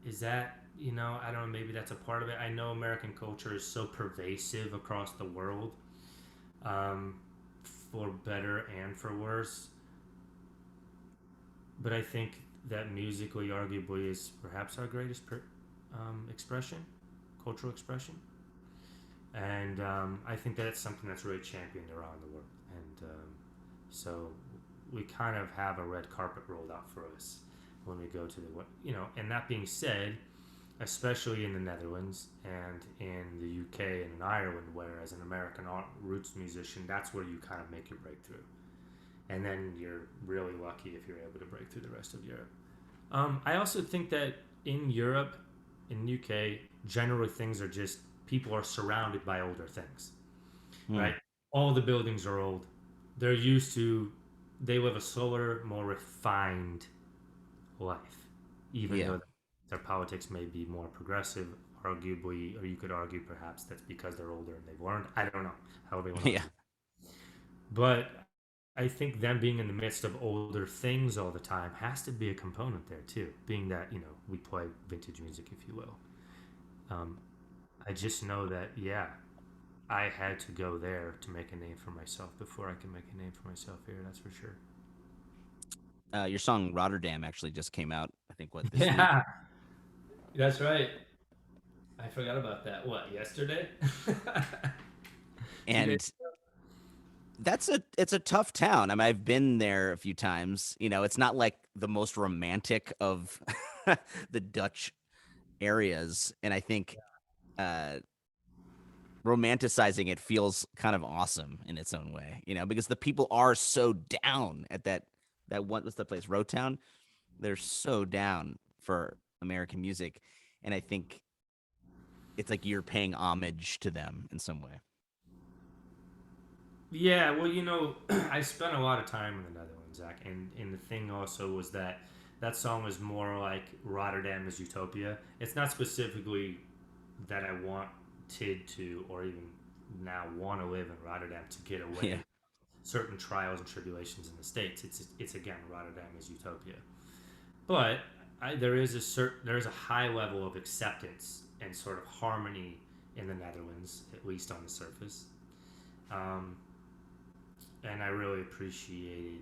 Is that, I don't know, maybe that's a part of it. I know American culture is so pervasive across the world, um, for better and for worse. But I think that musically, arguably, is perhaps our greatest expression, cultural expression. And I think that's something that's really championed around the world. And so we kind of have a red carpet rolled out for us when we go to and that being said, especially in the Netherlands and in the UK and in Ireland, where as an American roots musician, that's where you kind of make your breakthrough. And then you're really lucky if you're able to break through the rest of Europe. I also think that in Europe, in UK, generally things are just people are surrounded by older things, mm, right? All the buildings are old. They're used to, they live a slower, more refined life, even yeah, though their politics may be more progressive, arguably, or you could argue perhaps that's because they're older and they've learned. I don't know, however you want to yeah. argue. But I think them being in the midst of older things all the time has to be a component there too, being that, we play vintage music, if you will. Um, I just know that, yeah, I had to go there to make a name for myself before I can make a name for myself here, that's for sure. Your song Rotterdam actually just came out. I think what this week, Yeah, that's right. I forgot about that. What, yesterday? 2 days? and it's a tough town. I mean, I've been there a few times. It's not like the most romantic of the Dutch areas, and I think uh, romanticizing it feels kind of awesome in its own way. Because the people are so down at that one. What's the place? Rotown. They're so down for American music, and I think it's like you're paying homage to them in some way. Yeah, well, I spent a lot of time in the Netherlands, Zach, and the thing also was that that song was more like Rotterdam is Utopia. It's not specifically that I wanted to, or even now want to live in Rotterdam to get Yeah, away certain trials and tribulations in the states. It's again Rotterdam is Utopia, but there is a high level of acceptance and sort of harmony in the Netherlands, at least on the surface. Um, and I really appreciated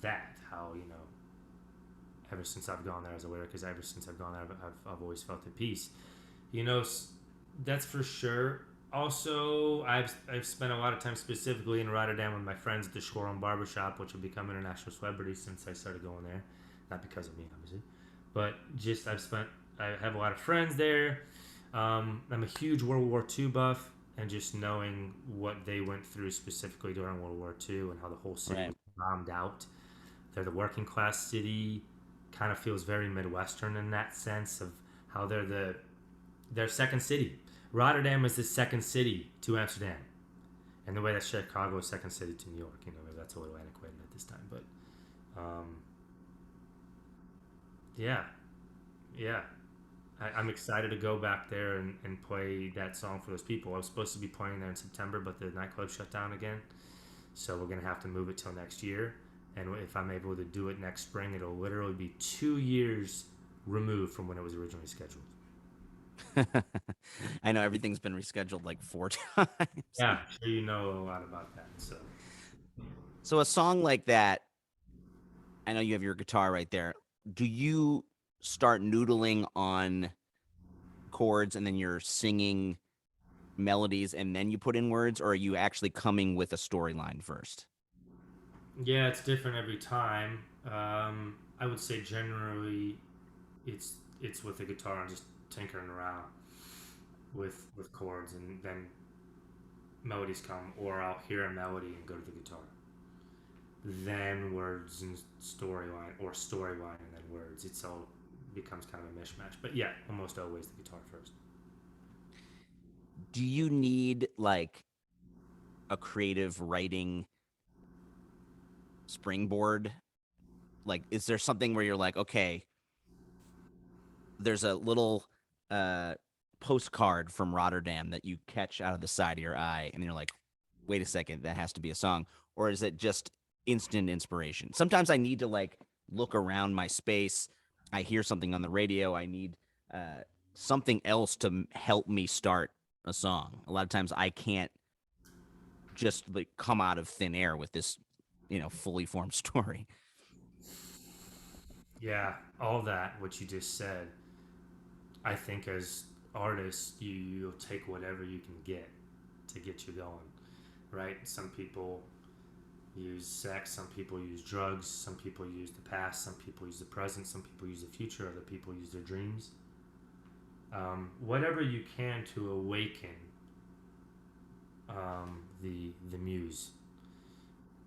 that. How ever since I've gone there as a lyric, because ever since I've gone there, I've always felt at peace. You know, that's for sure. Also, I've spent a lot of time specifically in Rotterdam with my friends at the Schorum Barbershop, which have become international celebrities since I started going there. Not because of me, obviously, but just I have a lot of friends there. I'm a huge World War II buff, and just knowing what they went through specifically during World War II and how the whole city right. was bombed out. They're the working class city. Kind of feels very Midwestern in that sense of how their second city. Rotterdam is the second city to Amsterdam, and the way that Chicago is second city to New York. That's a little antiquated at this time, but yeah, yeah. I'm excited to go back there and play that song for those people. I was supposed to be playing there in September, but the nightclub shut down again. So we're going to have to move it till next year. And if I'm able to do it next spring, it'll literally be 2 years removed from when it was originally scheduled. I know everything's been rescheduled like 4 times. Yeah, I'm sure you know a lot about that. So So a song like that, I know you have your guitar right there. Do you start noodling on chords and then you're singing melodies and then you put in words, or are you actually coming with a storyline first? Yeah, it's different every time. I would say generally it's with the guitar and just tinkering around with chords, and then melodies come, or I'll hear a melody and go to the guitar. Then words and storyline, or storyline and then words. It's all becomes kind of a mishmash. But yeah, almost always the guitar first. Do you need like a creative writing springboard? Like, is there something where you're like, okay, there's a little uh postcard from Rotterdam that you catch out of the side of your eye, and you're like, wait a second, that has to be a song? Or is it just instant inspiration? Sometimes I need to like look around my space. I hear something on the radio. I need uh something else to help me start a song. A lot of times I can't just like come out of thin air with this, fully formed story. Yeah, all that what you just said. I think as artists, you'll take whatever you can get to get you going, right? Some people use sex, some people use drugs, some people use the past, some people use the present, some people use the future, other people use their dreams. Whatever you can to awaken the muse,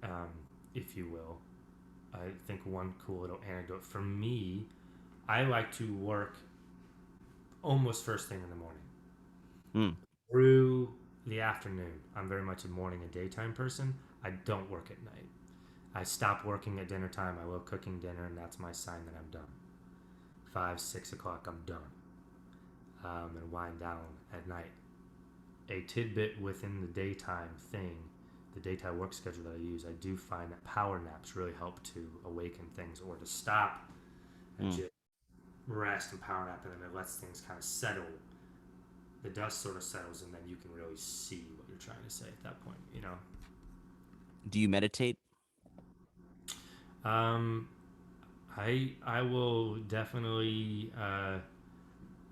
um, if you will. I think one cool little anecdote for me, I like to work almost first thing in the morning Hmm. through the afternoon. I'm very much a morning and daytime person. I don't work at night. I stop working at dinner time. I love cooking dinner, and that's my sign that I'm done. 5, 6 o'clock, I'm done, and wind down at night. A tidbit within the daytime thing, the daytime work schedule that I use, I do find that power naps really help to awaken things, or to stop and Hmm. just rest and power nap, and then it lets things kind of settle. The dust sort of settles, and then you can really see what you're trying to say at that point. Do you meditate? Um, I will definitely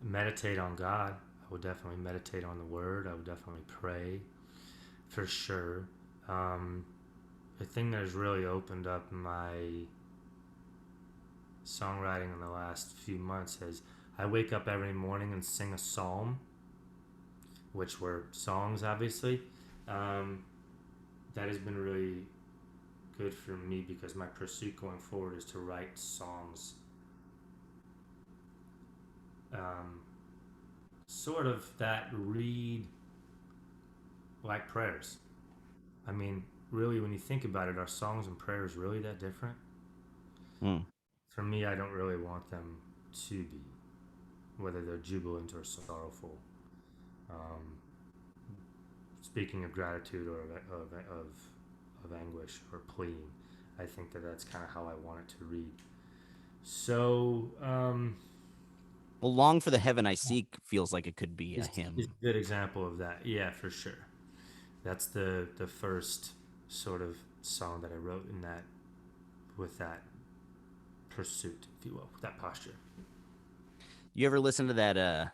meditate on God. I will definitely meditate on the Word. I will definitely pray for sure. Um, the thing that has really opened up my songwriting in the last few months is I wake up every morning and sing a psalm, which were songs, obviously. Um, that has been really good for me because my pursuit going forward is to write songs, um, sort of that read like prayers. I mean, really, when you think about it, are songs and prayers really that different? Hmm. For me, I don't really want them to be, whether they're jubilant or sorrowful. Um, Speaking of gratitude or of anguish or pleading, I think that that's kind of how I want it to read. So, Well, Long for the Heaven I Seek feels like it could be a is hymn. a good example of that. Yeah, for sure. That's the first sort of song that I wrote in that with that pursuit, if you will, that posture. You ever listen to that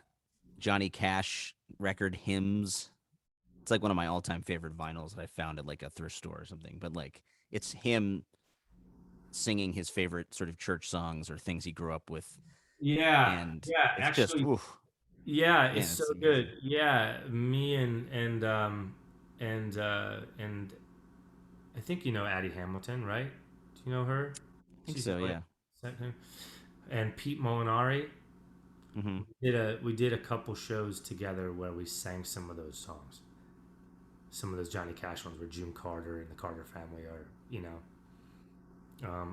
Johnny Cash record, Hymns? It's like one of my all-time favorite vinyls that I found at like a thrift store or something. But like it's him singing his favorite sort of church songs or things he grew up with, Yeah, and yeah, it's just, actually, oof, yeah, it's man, so it's good. amazing. Yeah, me and I think you know Addie Hamilton, right? Do you know her? I think She's in so, like yeah. second. And Pete Molinari. Hmm. We did a couple shows together where we sang some of those songs. Some of those Johnny Cash ones where June Carter and the Carter family are,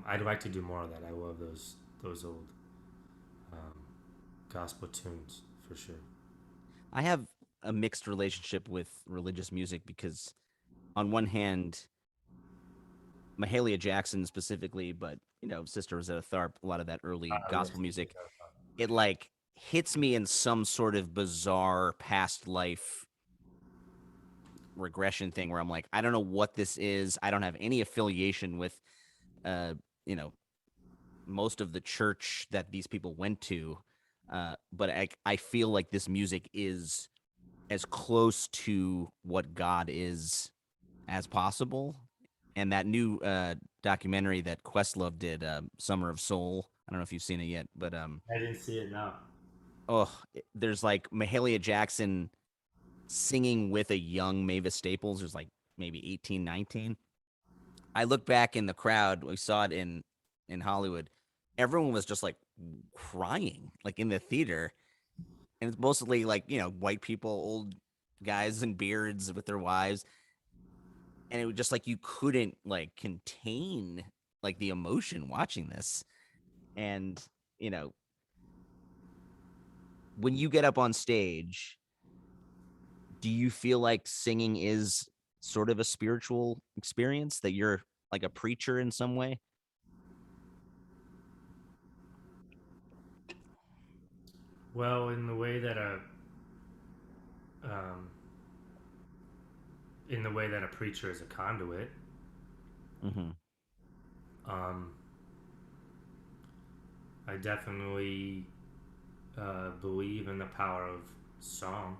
I'd like to do more of that. I love those old um, gospel tunes for sure. I have a mixed relationship with religious music because, on one hand, Mahalia Jackson specifically, but Sister Rosetta Tharpe, a lot of that early Yes, gospel yes, music, it like hits me in some sort of bizarre past life regression thing where I'm like, I don't know what this is. I don't have any affiliation with, uh, you know, most of the church that these people went to. But I feel like this music is as close to what God is as possible. And that new documentary that Questlove did, Summer of Soul. I don't know if you've seen it yet, but I didn't see it now. there's like Mahalia Jackson singing with a young Mavis Staples, who's like maybe 18, 19. I look back in the crowd. We saw it in Hollywood. Everyone was just like crying, like in the theater, and it's mostly like white people, old guys and beards with their wives, and it was just like you couldn't like contain like the emotion watching this. And you know, when you get up on stage, do you feel like singing is sort of a spiritual experience, that you're like a preacher in some way? Well, um, in the way that a preacher is a conduit, Mm-hmm. um, I definitely believe in the power of song.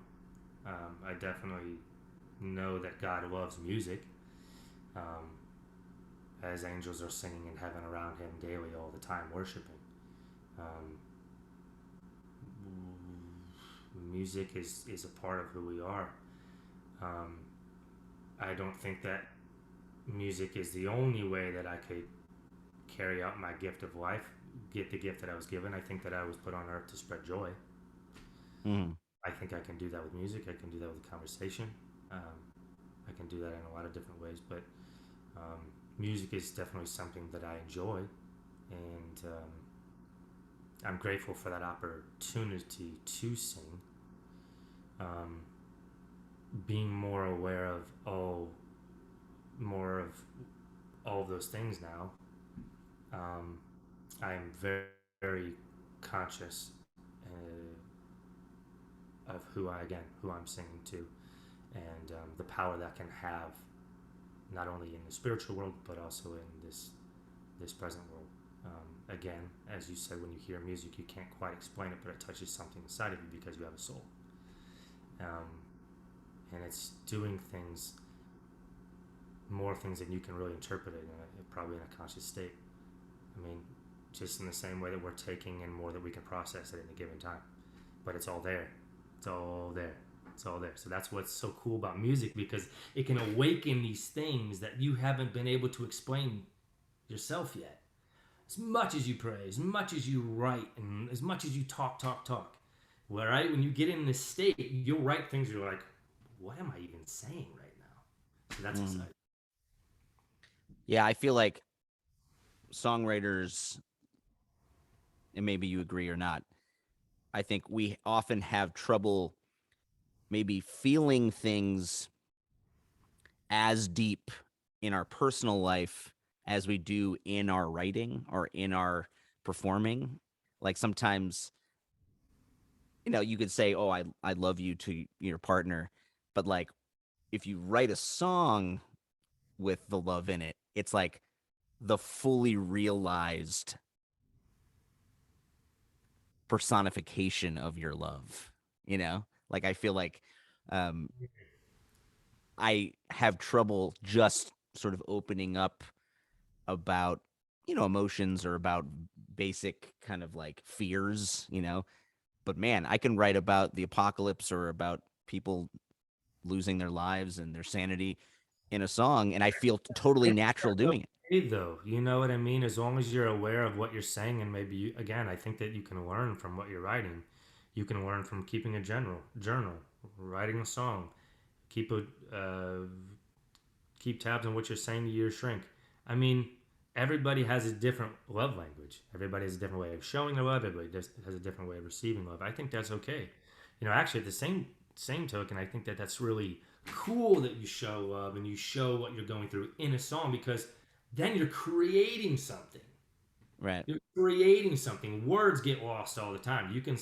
I definitely know that God loves music, um, as angels are singing in heaven around Him daily, all the time, worshiping. Um, music is a part of who we are. Um, I don't think that music is the only way that I could carry out my gift of life, get the gift that I was given. I think that I was put on earth to spread joy. Mm-hmm. I think I can do that with music. I can do that with conversation. Um, I can do that in a lot of different ways. But music is definitely something that I enjoy, and I'm grateful for that opportunity to sing. Um, being more aware of more of all of those things now. Um, I'm very, very conscious of who I'm singing to, and the power that can have not only in the spiritual world but also in this present world. Again, as you said, when you hear music, you can't quite explain it, but it touches something inside of you because you have a soul, um, and it's doing things, more things than you can really interpret it probably in a conscious state. I mean, just in the same way that we're taking in more that we can process at any given time, but it's all there. It's all there. It's all there. So that's what's so cool about music, because it can awaken these things that you haven't been able to explain yourself yet. As much as you pray, as much as you write, and as much as you talk. Well, right? When you get in this state, you'll write things you're like, what am I even saying right now? So that's Mm-hmm. exciting. Yeah, I feel like songwriters, and maybe you agree or not, I think we often have trouble maybe feeling things as deep in our personal life as we do in our writing or in our performing. Like sometimes, you could say, "Oh, I love you" to your partner, but like if you write a song with the love in it, it's like the fully realized personification of your love. Like I feel like um I have trouble just sort of opening up about emotions or about basic kind of like fears. But man, I can write about the apocalypse or about people losing their lives and their sanity in a song, and I feel totally natural That's doing it. okay, though. You know what I mean? As long as you're aware of what you're saying, and maybe you, again, I think that you can learn from what you're writing. You can learn from keeping a journal, writing a song, keep a keep tabs on what you're saying to your shrink. I mean, everybody has a different love language. Everybody has a different way of showing their love. Everybody has a different way of receiving love. I think that's okay. Actually, at the same token, I think that that's really cool that you show love and you show what you're going through in a song, because then you're creating something. Right. You're creating something. Words get lost all the time. You can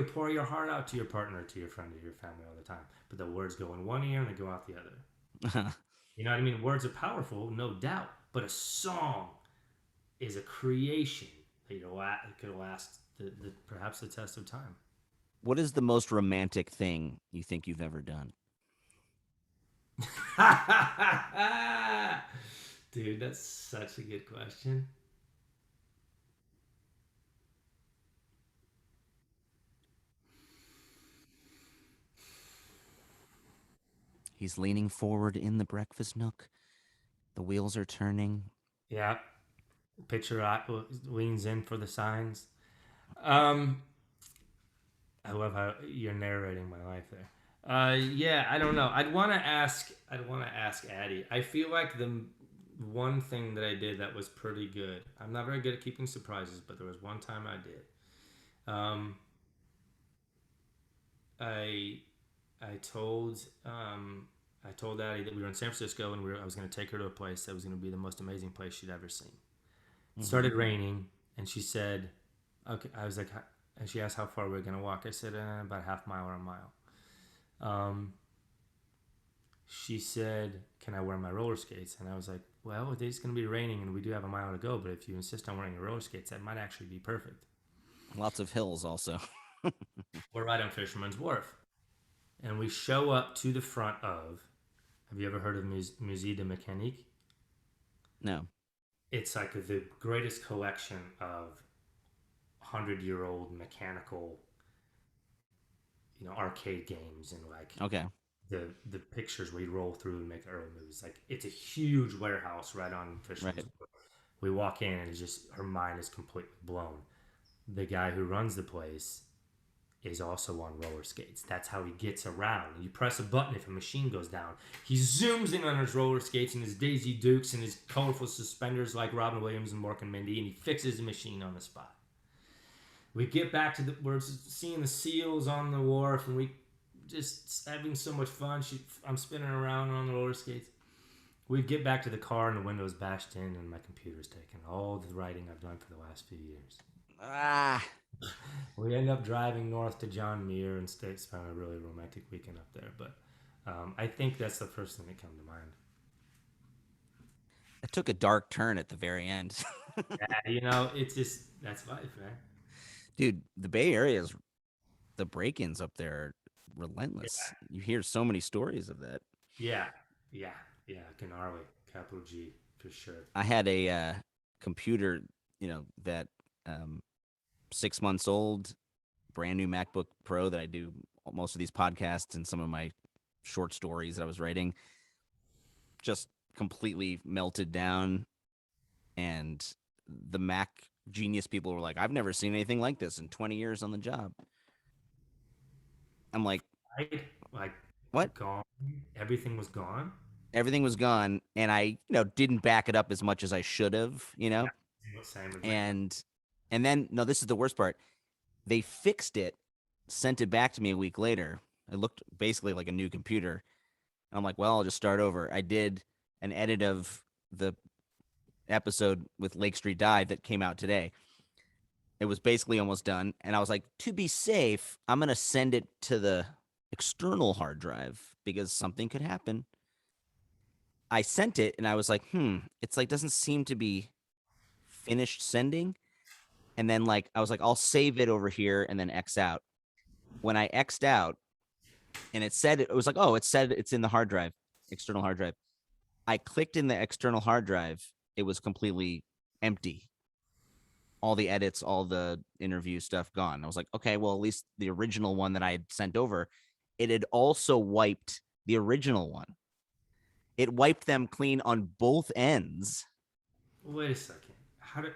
pour your heart out to your partner, to your friend, to your family all the time, but the words go in one ear and they go out the other. You know what I mean? Words are powerful, no doubt, but a song is a creation that could last perhaps the test of time. What is the most romantic thing you think you've ever done? Dude, that's such a good question. He's leaning forward in the breakfast nook. The wheels are turning. Yeah, picture leans in for the signs. Um, I love how you're narrating my life there. Yeah, I don't know. I'd want to ask. I'd want to ask Addie. I feel like the one thing that I did that was pretty good. I'm not very good at keeping surprises, but there was one time I did. Um, I I told I told Addie that we were in San Francisco and I was going to take her to a place that was going to be the most amazing place she'd ever seen. It Mm-hmm. started raining, and she said, "Okay." I was like, and she asked how far we were going to walk. I said, "About a half mile or a mile." Um, she said, "Can I wear my roller skates?" And I was like, "Well, it's going to be raining, and we do have a mile to go. But if you insist on wearing your roller skates, that might actually be perfect." Lots of hills also. We're right on Fisherman's Wharf, and we show up to the front of. Have you ever heard of Musée de Mécanique? No. It's like the greatest collection of 100-year-old mechanical, arcade games and like Okay. the pictures we roll through and make early movies. Like it's a huge warehouse right on Fisherman's Right. Wharf. We walk in and it's just her mind is completely blown. The guy who runs the place is also on roller skates. That's how he gets around. You press a button if a machine goes down. He zooms in on his roller skates and his Daisy Dukes and his colorful suspenders like Robin Williams and Mork and Mindy, and he fixes the machine on the spot. We get back to we're seeing the seals on the wharf, and we just having so much fun. I'm spinning around on the roller skates. We get back to the car, and the window's bashed in, and my computer's taken all the writing I've done for the last few years. Ah, We end up driving north to John Muir and spent a really romantic weekend up there. But I think that's the first thing that comes to mind. it took a dark turn at the very end. Yeah, it's just that's life, man. Dude, the Bay Area is the break-ins up there are Yeah, relentless. You hear so many stories of that. yeah, yeah, yeah. Gnarly, capital G for sure. I had a computer, that 6 months old, brand new MacBook Pro that I do most of these podcasts and some of my short stories that I was writing, just completely melted down. And the Mac genius people were like, I've never seen anything like this in 20 years on the job. I'm like, Right? Like what? gone. Everything was gone. Everything was gone. And I, didn't back it up as much as I should have, Yeah, same with me. and then no, this is the worst part. They fixed it, sent it back to me a week later. It looked basically like a new computer. I'm like, well, I'll just start over. I did an edit of the episode with Lake Street Dive that came out today. It was basically almost done. And I was like, to be safe, I'm going to send it to the external hard drive because something could happen. I sent it and I was like, it's like doesn't seem to be finished sending. And then like I was like, I'll save it over here and then X out. When I X'd out and it was like, oh, it said it's in the hard drive, external hard drive. I clicked in the external hard drive. It was completely empty. All the edits, all the interview stuff gone. I was like, okay, well, at least the original one that I had sent over, it had also wiped the original one. It wiped them clean on both ends. Wait a second. How did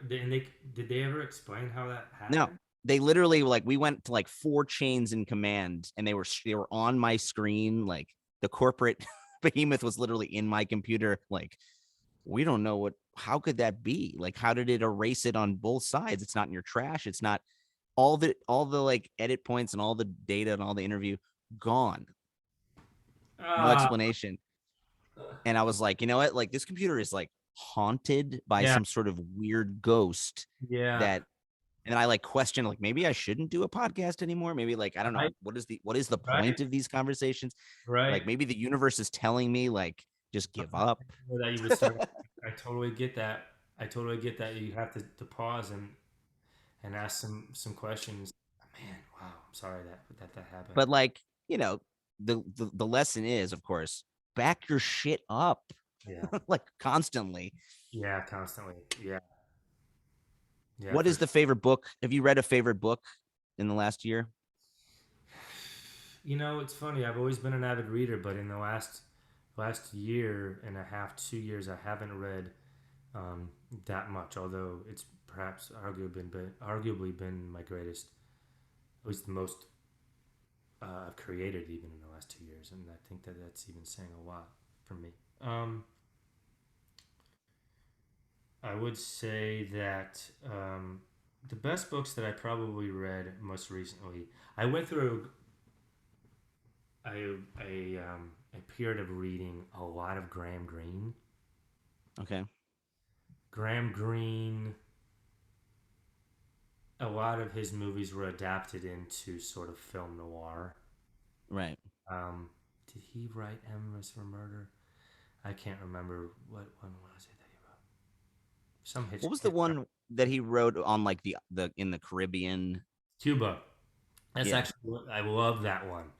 they ever explain how that No, happened? they literally like we went to like 4 chains in command, and they were on my screen. Like the corporate behemoth was literally in my computer. Like we don't know how could that be? Like how did it erase it on both sides? It's not in your trash. It's not all the like edit points and all the data and all the interview gone. No Ah, explanation. And I was like, you know what? Like this computer is like haunted by yeah, some sort of weird ghost yeah. that and then I like question like maybe I shouldn't do a podcast anymore. Maybe like I don't know Right, what is the right, point of these conversations? right. Like maybe the universe is telling me like just give up. That you would start. I totally get that. I totally get that. You have to pause and ask some questions. Man, wow. I'm sorry that happened. But like, the lesson is, of course, back your shit up Yeah. like constantly. Yeah, constantly. Yeah. Yeah, What for is sure. the favorite book? Have you read a favorite book in the last year? It's funny. I've always been an avid reader, but in the last year and a half, 2 years, I haven't read that much. Although it's perhaps arguably been my greatest, at least the most I've created even in the last 2 years, and I think that that's even saying a lot for me. Um, I would say that the best books that I probably read most recently, I went through a period of reading a lot of Graham Greene. Okay. Graham Greene, a lot of his movies were adapted into sort of film noir. Right. Um, did he write Emerus for Murder? I can't remember what one was it that he wrote. Some What was the Hitchcock. one that he wrote on like the in the Caribbean? Cuba. That's Yeah. actually I love that one.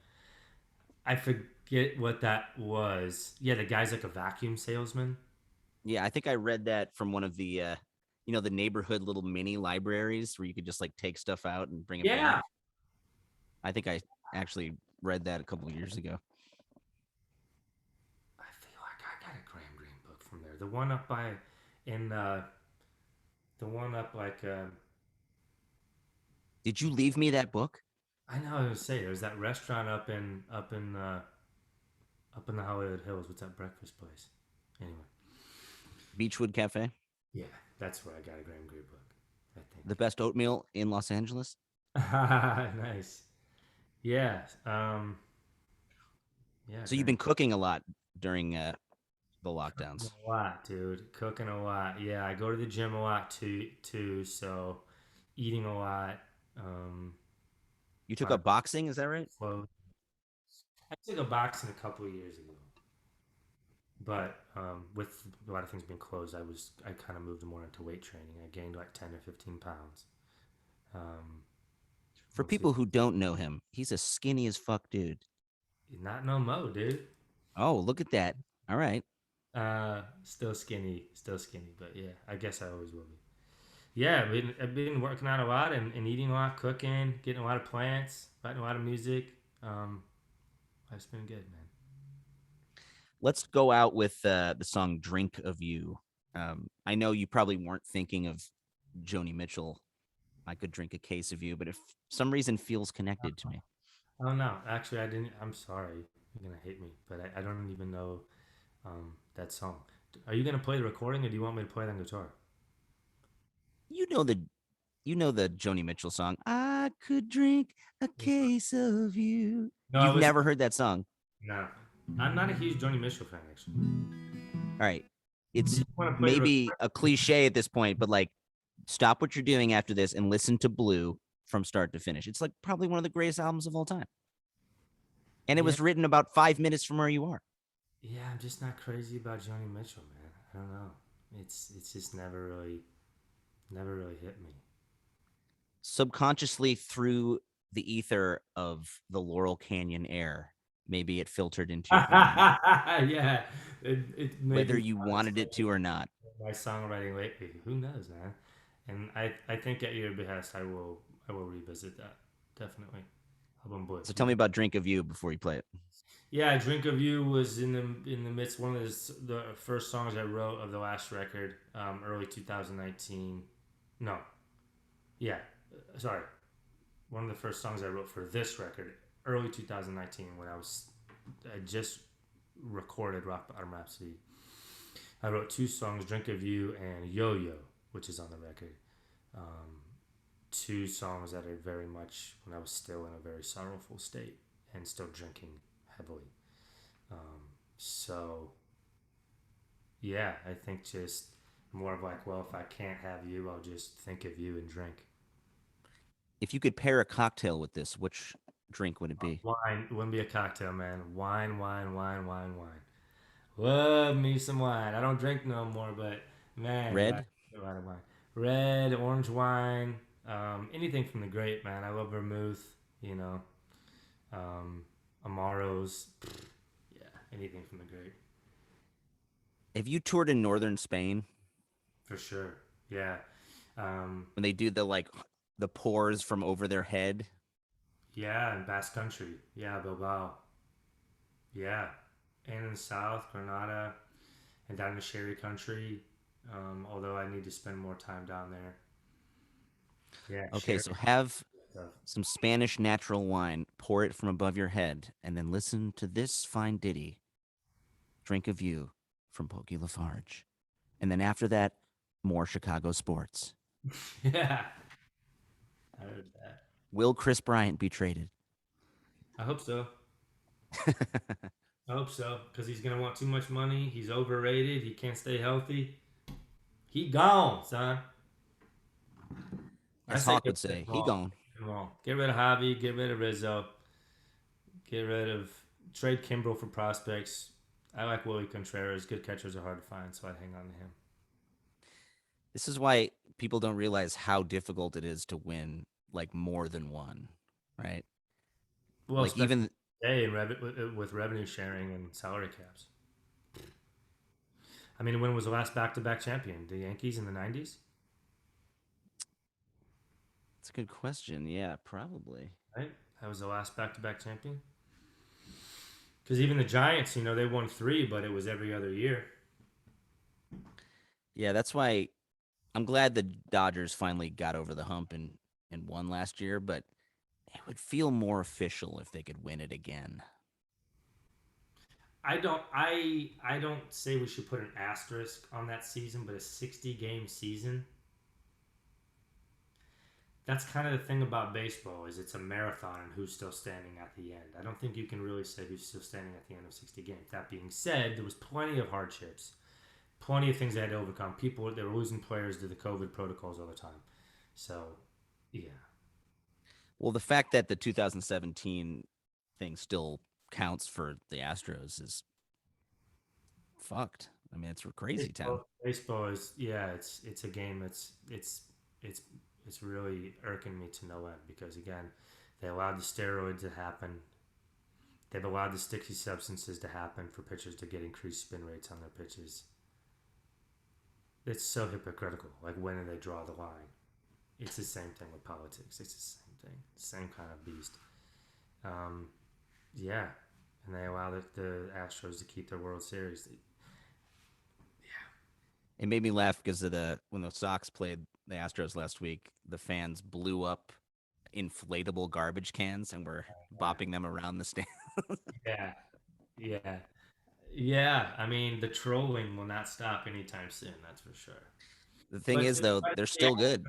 I forget what that was. Yeah, the guy's like a vacuum salesman. Yeah, I think I read that from one of the the neighborhood little mini libraries where you could just like take stuff out and bring it back. Yeah, I think I actually read that a couple of years ago. I feel like I got a Graham Greene book from there. The one up by in the one up like Did you leave me that book? I know I was gonna say there's that restaurant up in the Hollywood Hills. What's that breakfast place? Anyway, Beechwood Cafe? yeah, that's where I got a Graham Greene book. I The think. best oatmeal in Los Angeles? Nice. Yeah. Yeah. So you've Graham. been cooking a lot during the Cooking lockdowns. a lot, dude. Cooking a lot. Yeah, I go to the gym a lot too. So eating a lot. Um, You a took lot of up boxing, is that right? clothes. I took a boxing a couple of years ago, but with a lot of things being closed, I kind of moved more into weight training. I gained like 10 or 15 pounds. Um, For we'll see. people who don't know him, he's a skinny as fuck dude. Not no mo, dude. Oh, look at that. All right. Still skinny, but yeah, I guess I always will be. Yeah, I've been working out a lot and eating a lot, cooking, getting a lot of plants, writing a lot of music. Um, life's been good, man. Let's go out with the song Drink of You. I know you probably weren't thinking of Joni Mitchell. I could drink a case of you, but if some reason feels connected to me. Oh no, actually, I didn't. I'm sorry. You're gonna hate me, but I don't even know that song. Are you gonna play the recording, or do you want me to play it on guitar? You know the Joni Mitchell song. I could drink a case of you. No, I You've was never heard that song. no. I'm not a huge Joni Mitchell fan, actually. All right. Did It's you want to play the maybe recording? a cliche at this point, but like stop what you're doing after this and listen to Blue from start to finish. It's like probably one of the greatest albums of all time. And it Yeah, was written about 5 minutes from where you are. yeah. I'm just not crazy about Joni Mitchell, man. I don't know. It's just never really hit me. Subconsciously through the ether of the Laurel Canyon air, maybe it filtered into your brain, Yeah, it made whether me you wanted it to or not. my songwriting lately. Who knows, man? And I think at your behest, I will revisit that definitely. Album Blue. So tell me about Drink of You before you play it. Yeah, Drink of You was in the midst one of the first songs I wrote of the last record, early 2019. No, yeah, sorry, one of the first songs I wrote for this record, early 2019, when I just recorded Rock Bottom Rhapsody. I wrote two songs, Drink of You and Yo Yo, which is on the record. Um, Two songs that are very much when I was still in a very sorrowful state and still drinking heavily. So, yeah, I think just more of like, well, if I can't have you, I'll just think of you and drink. If you could pair a cocktail with this, which drink would it be? Wine it wouldn't be a cocktail, man. Wine, wine, wine, wine, wine. Love me some wine. I don't drink no more, but man, do I Red? drink a lot of wine. Red, orange wine, anything from the grape, man. I love vermouth, you know, um, Amaros. Yeah. anything from the great. Have you toured in northern Spain For sure. Yeah. Um, when they do the pours from over their head? yeah, in Basque Country. Yeah, Bilbao. Yeah. And in the south, Granada, and down to Sherry Country. Although I need to spend more time down there. Yeah, Okay, Sherry so have stuff. some Spanish natural wine, pour it from above your head, and then listen to this fine ditty, Drink of You from Pokey LaFarge. And then after that, more Chicago sports. Yeah, I heard that. Will Chris Bryant be traded? I hope so. I hope so because he's gonna want too much money. He's overrated. He can't stay healthy. He gone, son. I As say Hawk get would rid of say, them he all. gone. Get them all. Get rid of Javi. Get rid of Rizzo. Get rid of trade Kimbrel for prospects. I like Willie Contreras. Good catchers are hard to find, so I'd hang on to him. This is why people don't realize how difficult it is to win like more than one, right? Well, Like especially even today in with revenue sharing and salary caps. I mean, when was the last back-to-back champion? The Yankees in the '90s, it's a good question. Yeah, probably. right? That was the last back-to-back champion. Because even the Giants, they won three, but it was every other year. Yeah, that's why I'm glad the Dodgers finally got over the hump and won last year, but it would feel more official if they could win it again. I don't say we should put an asterisk on that season, but a 60-game season. That's kind of the thing about baseball is it's a marathon and who's still standing at the end. I don't think you can really say who's still standing at the end of 60 games. That being said, there was plenty of hardships, plenty of things they had to overcome. People they were losing players to the COVID protocols all the time. So, yeah, Well, the fact that the 2017 thing still counts for the Astros is fucked. I mean, it's crazy town. baseball is it's a game it's it's really irking me to no end because again, they allowed the steroids to happen. They've allowed the sticky substances to happen for pitchers to get increased spin rates on their pitches. It's so hypocritical. Like, when do they draw the line? It's the same thing with politics. It's the same thing. Same kind of beast. Um, yeah. And they allow the Astros to keep their World Series. It made me laugh because of the when the Sox played the Astros last week, the fans blew up inflatable garbage cans and were Yeah. bopping them around the stand. Yeah. Yeah. Yeah. I mean, the trolling will not stop anytime soon. That's for sure. The thing But is, though, they're still good.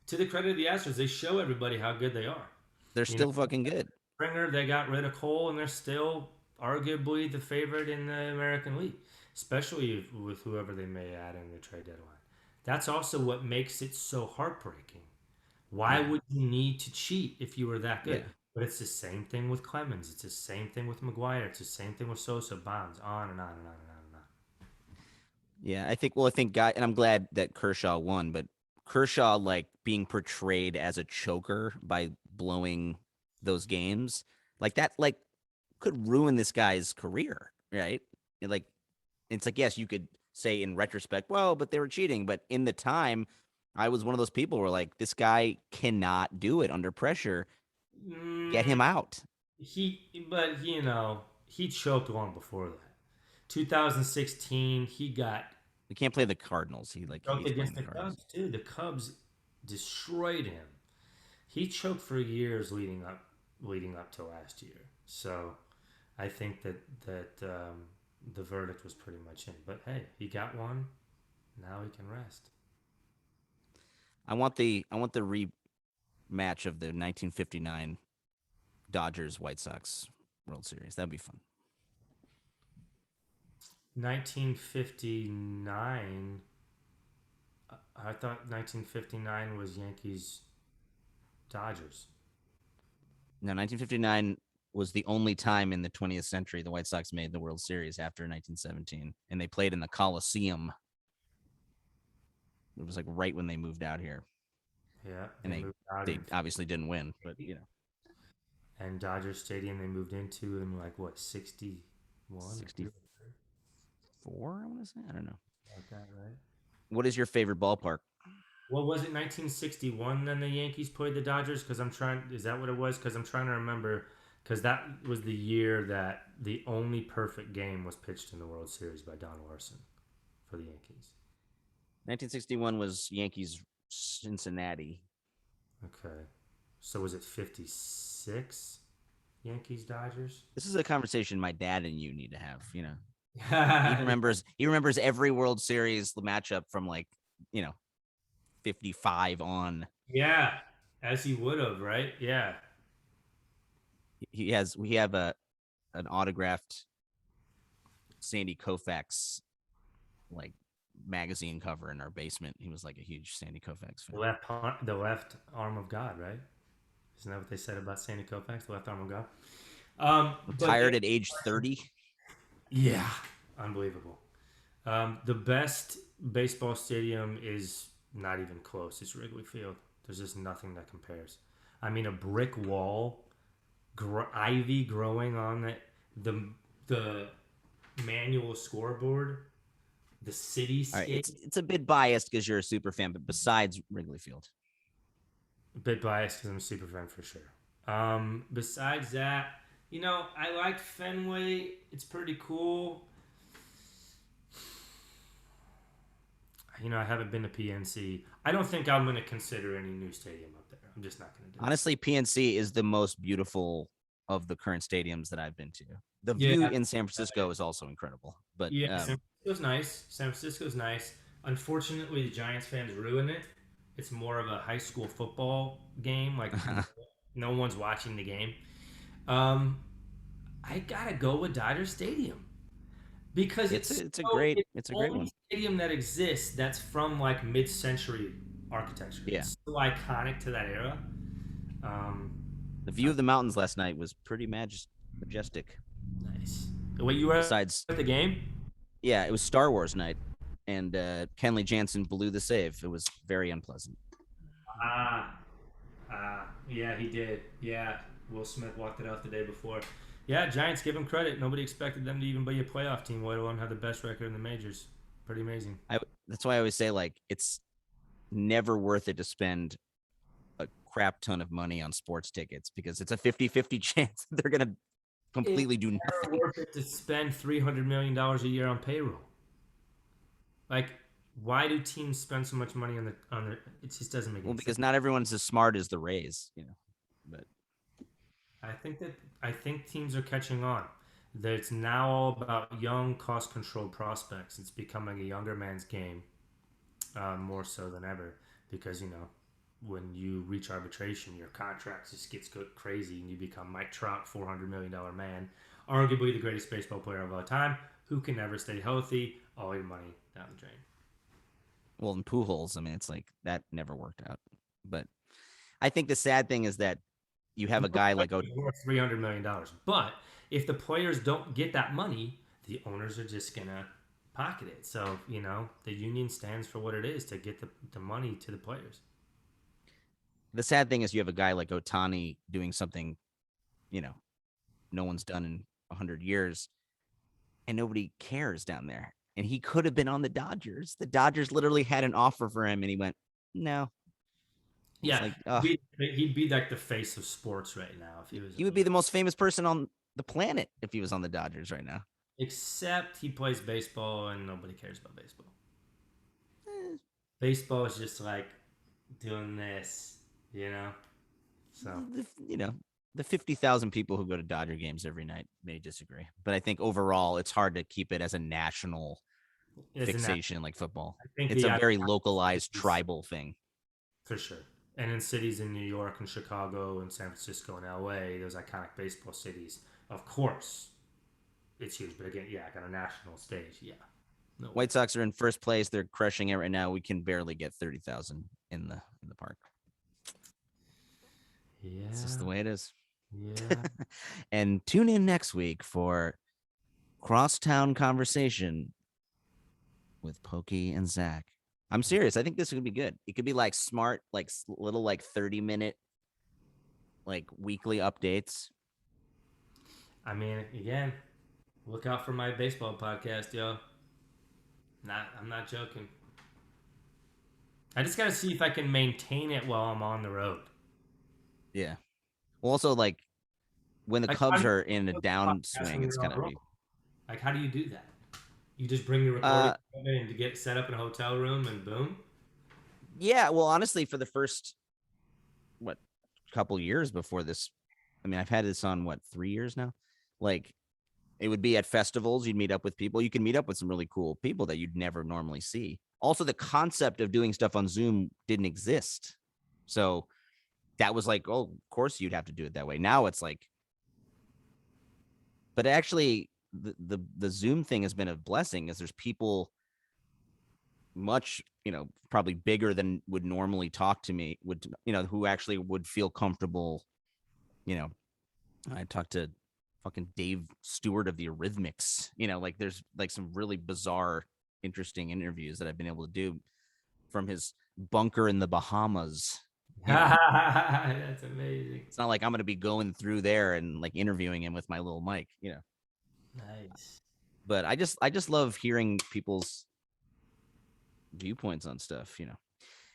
to the credit of the Astros, they show everybody how good they are. They're You know, still fucking good. Springer, they got rid of Cole, and they're still arguably the favorite in the American League, especially with whoever they may add in the trade deadline. That's also what makes it so heartbreaking. Why Yeah, would you need to cheat if you were that good? yeah, But it's the same thing with Clemens. It's the same thing with McGuire. It's the same thing with Sosa, Bonds, on and on and on and on and on. yeah. I think. Well, I think guy, and I'm glad that Kershaw won, but Kershaw like being portrayed as a choker by blowing those games like that, like could ruin this guy's career, right? Like it's like yes, you could say in retrospect, well, but they were cheating, but in the time, I was one of those people where like this guy cannot do it under pressure. Get Mm, him out. but he choked long before that. 2016, he got We can't play the Cardinals. He like choked hates playing against the the Cardinals. Cubs too. The Cubs destroyed him. He choked for years leading up to last year. So I think that the verdict was pretty much in. But hey, he got one. Now he can rest. I want the rematch of the 1959 Dodgers White Sox World Series. That'd be fun. 1959. I thought 1959 was Yankees Dodgers. Now, 1959 was the only time in the 20th century the White Sox made the World Series after 1917, and they played in the Coliseum. It was like right when they moved out here, Yeah, and they they moved out they in obviously didn't win, but and Dodger Stadium they moved into in like what 60. One or two, 64, I want to say. I don't know. like that, right? What is your favorite ballpark? What was it? 1961. Then the Yankees played the Dodgers. Because I'm trying. Is that what it was? Because I'm trying to remember. Because that was the year that the only perfect game was pitched in the World Series by Don Larson for the Yankees. 1961 was Yankees Cincinnati. Okay. So was it 56 Yankees Dodgers? This is a conversation my dad and you need to have. He Yeah. remembers every World Series matchup from 55 on. Yeah. As he would have, right? Yeah. We have an autographed Sandy Koufax like magazine cover in our basement. He was like a huge Sandy Koufax fan. The left arm of God, right? Isn't that what they said about Sandy Koufax, the left arm of God? But Retired at age 30. yeah, unbelievable. The best baseball stadium is not even close. It's Wrigley Field. There's just nothing that compares. I mean, a brick wall, ivy growing on the the manual scoreboard, the All right, cityscape. it's a bit biased because you're a super fan, but besides Wrigley Field, A bit biased because I'm a super fan for sure. Besides that, I like Fenway. It's pretty cool. I haven't been to PNC. I don't think I'm going to consider any new stadium up there. I'm just not going to do it. honestly, PNC is the most beautiful of the current stadiums that I've been to. The view Yeah, in San Francisco is also incredible, but yeah. San Francisco's nice. San Francisco's nice. Unfortunately, the Giants fans ruin it. It's more of a high school football game. Like no one's watching the game. Um, I gotta go with Dodger Stadium because it's a the great only one. stadium that exists that's from like mid-century architecture. Yeah, It's so iconic to that era. Um, the view of the mountains last night was pretty majestic. nice. Wait, you were Besides, at the game? yeah, it was Star Wars night, and Kenley Jansen blew the save. It was very unpleasant. Ah, yeah, he did. Yeah, Will Smith walked it out the day before. Yeah, Giants, give him credit. Nobody expected them to even be a playoff team, let alone have the best record in the majors. Pretty amazing. That's why I always say it's never worth it to spend a crap ton of money on sports tickets because it's a 50-50 chance they're going to It's completely do never nothing. worth it to spend $300 million a year on payroll. Like, why do teams spend so much money on their? It just doesn't make Well, any sense. because not everyone's as smart as the Rays. But I think teams are catching on. That it's now all about young, cost-controlled prospects. It's becoming a younger man's game, more so than ever. Because when you reach arbitration, your contract just gets crazy, and you become Mike Trout, $400 million man, arguably the greatest baseball player of all time, who can never stay healthy. All your money down the drain. well, in Pujols, I mean, it's like that never worked out. But I think the sad thing is that you have a guy like Worth $300 million, but if the players don't get that money, the owners are just gonna pocket it. So the union stands for what it is to get the money to the players. the sad thing is you have a guy like Otani doing something, you know, no one's done in 100 years, and nobody cares down there. And he could have been on the Dodgers. The Dodgers literally had an offer for him, and he went, "No." It's Yeah, like, he'd be like the face of sports right now if he was. he would be the most famous person on the planet if he was on the Dodgers right now. Except he plays baseball and nobody cares about baseball. Eh, Baseball is just like doing this, you know. So the 50,000 people who go to Dodger games every night may disagree, but I think overall it's hard to keep it as a national isn't that? fixation like football. I think It's the a very localized tribal thing. for sure. And in cities in New York and Chicago and San Francisco and LA, those iconic baseball cities, of course, it's huge. But again, yeah, like on a national stage, yeah. No way. White Sox are in first place. They're crushing it right now. We can barely get 30,000 in the park. It's just the Yeah, way it is. yeah. And tune in next week for Crosstown Conversation with Pokey and Zach. I'm serious. I think this would be good. It could be like smart, like little, like 30-minute, like weekly updates. I mean, again, Look out for my baseball podcast, yo. I'm not joking. I just gotta see if I can maintain it while I'm on the road. Yeah. Well, also like when the Like, how Cubs do are in a you podcast downswing, when it's you're on gonna the road? be Like, how do you do that? You just bring the recording uh equipment and to get set up in a hotel room and boom. yeah, well honestly for the first what couple years before this, I mean I've had this on what 3 years now. Like it would be at festivals, you'd meet up with people. You can meet up with some really cool people that you'd never normally see. Also, the concept of doing stuff on Zoom didn't exist. So that was like, oh, of course you'd have to do it that way. Now it's like, but actually the Zoom thing has been a blessing as there's people much, probably bigger than would normally talk to me, would, who actually would feel comfortable, you know, I talked to fucking Dave Stewart of the Eurythmics. Like there's like some really bizarre, interesting interviews that I've been able to do from his bunker in the Bahamas. You know, That's amazing. it's not like I'm going to be going through there and like interviewing him with my little mic. Nice. But I just love hearing people's viewpoints on stuff.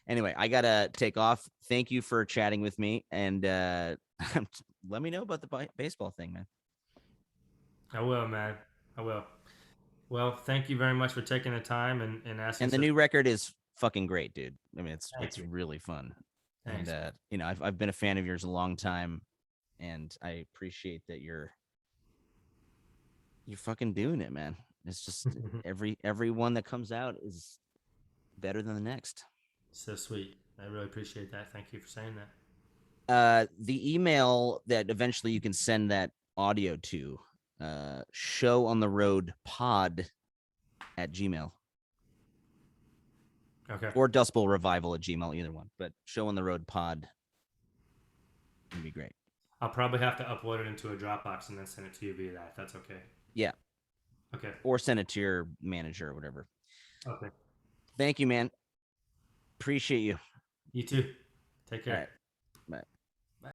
Anyway, I gotta take off. Thank you for chatting with me, and let me know about the baseball thing, man. I will, man. I will. Well, thank you very much for taking the time and asking And the such. new record is fucking great, dude. I mean, it's Thank it's you. really fun, and Thanks. I've been a fan of yours a long time, and I appreciate that you're fucking doing it, man. It's just every one that comes out is better than the next. So sweet. I really appreciate that. Thank you for saying that. The email that eventually you can send that audio to, show on the road pod at Gmail Okay. or Dust Bowl Revival at Gmail, either one. But show on the road pod would be great. I'll probably have to upload it into a Dropbox and then send it to you via that. If that's okay. Yeah. Okay. Or send it to your manager or whatever. Okay. Thank you, man. Appreciate you. You too. Take All care. right.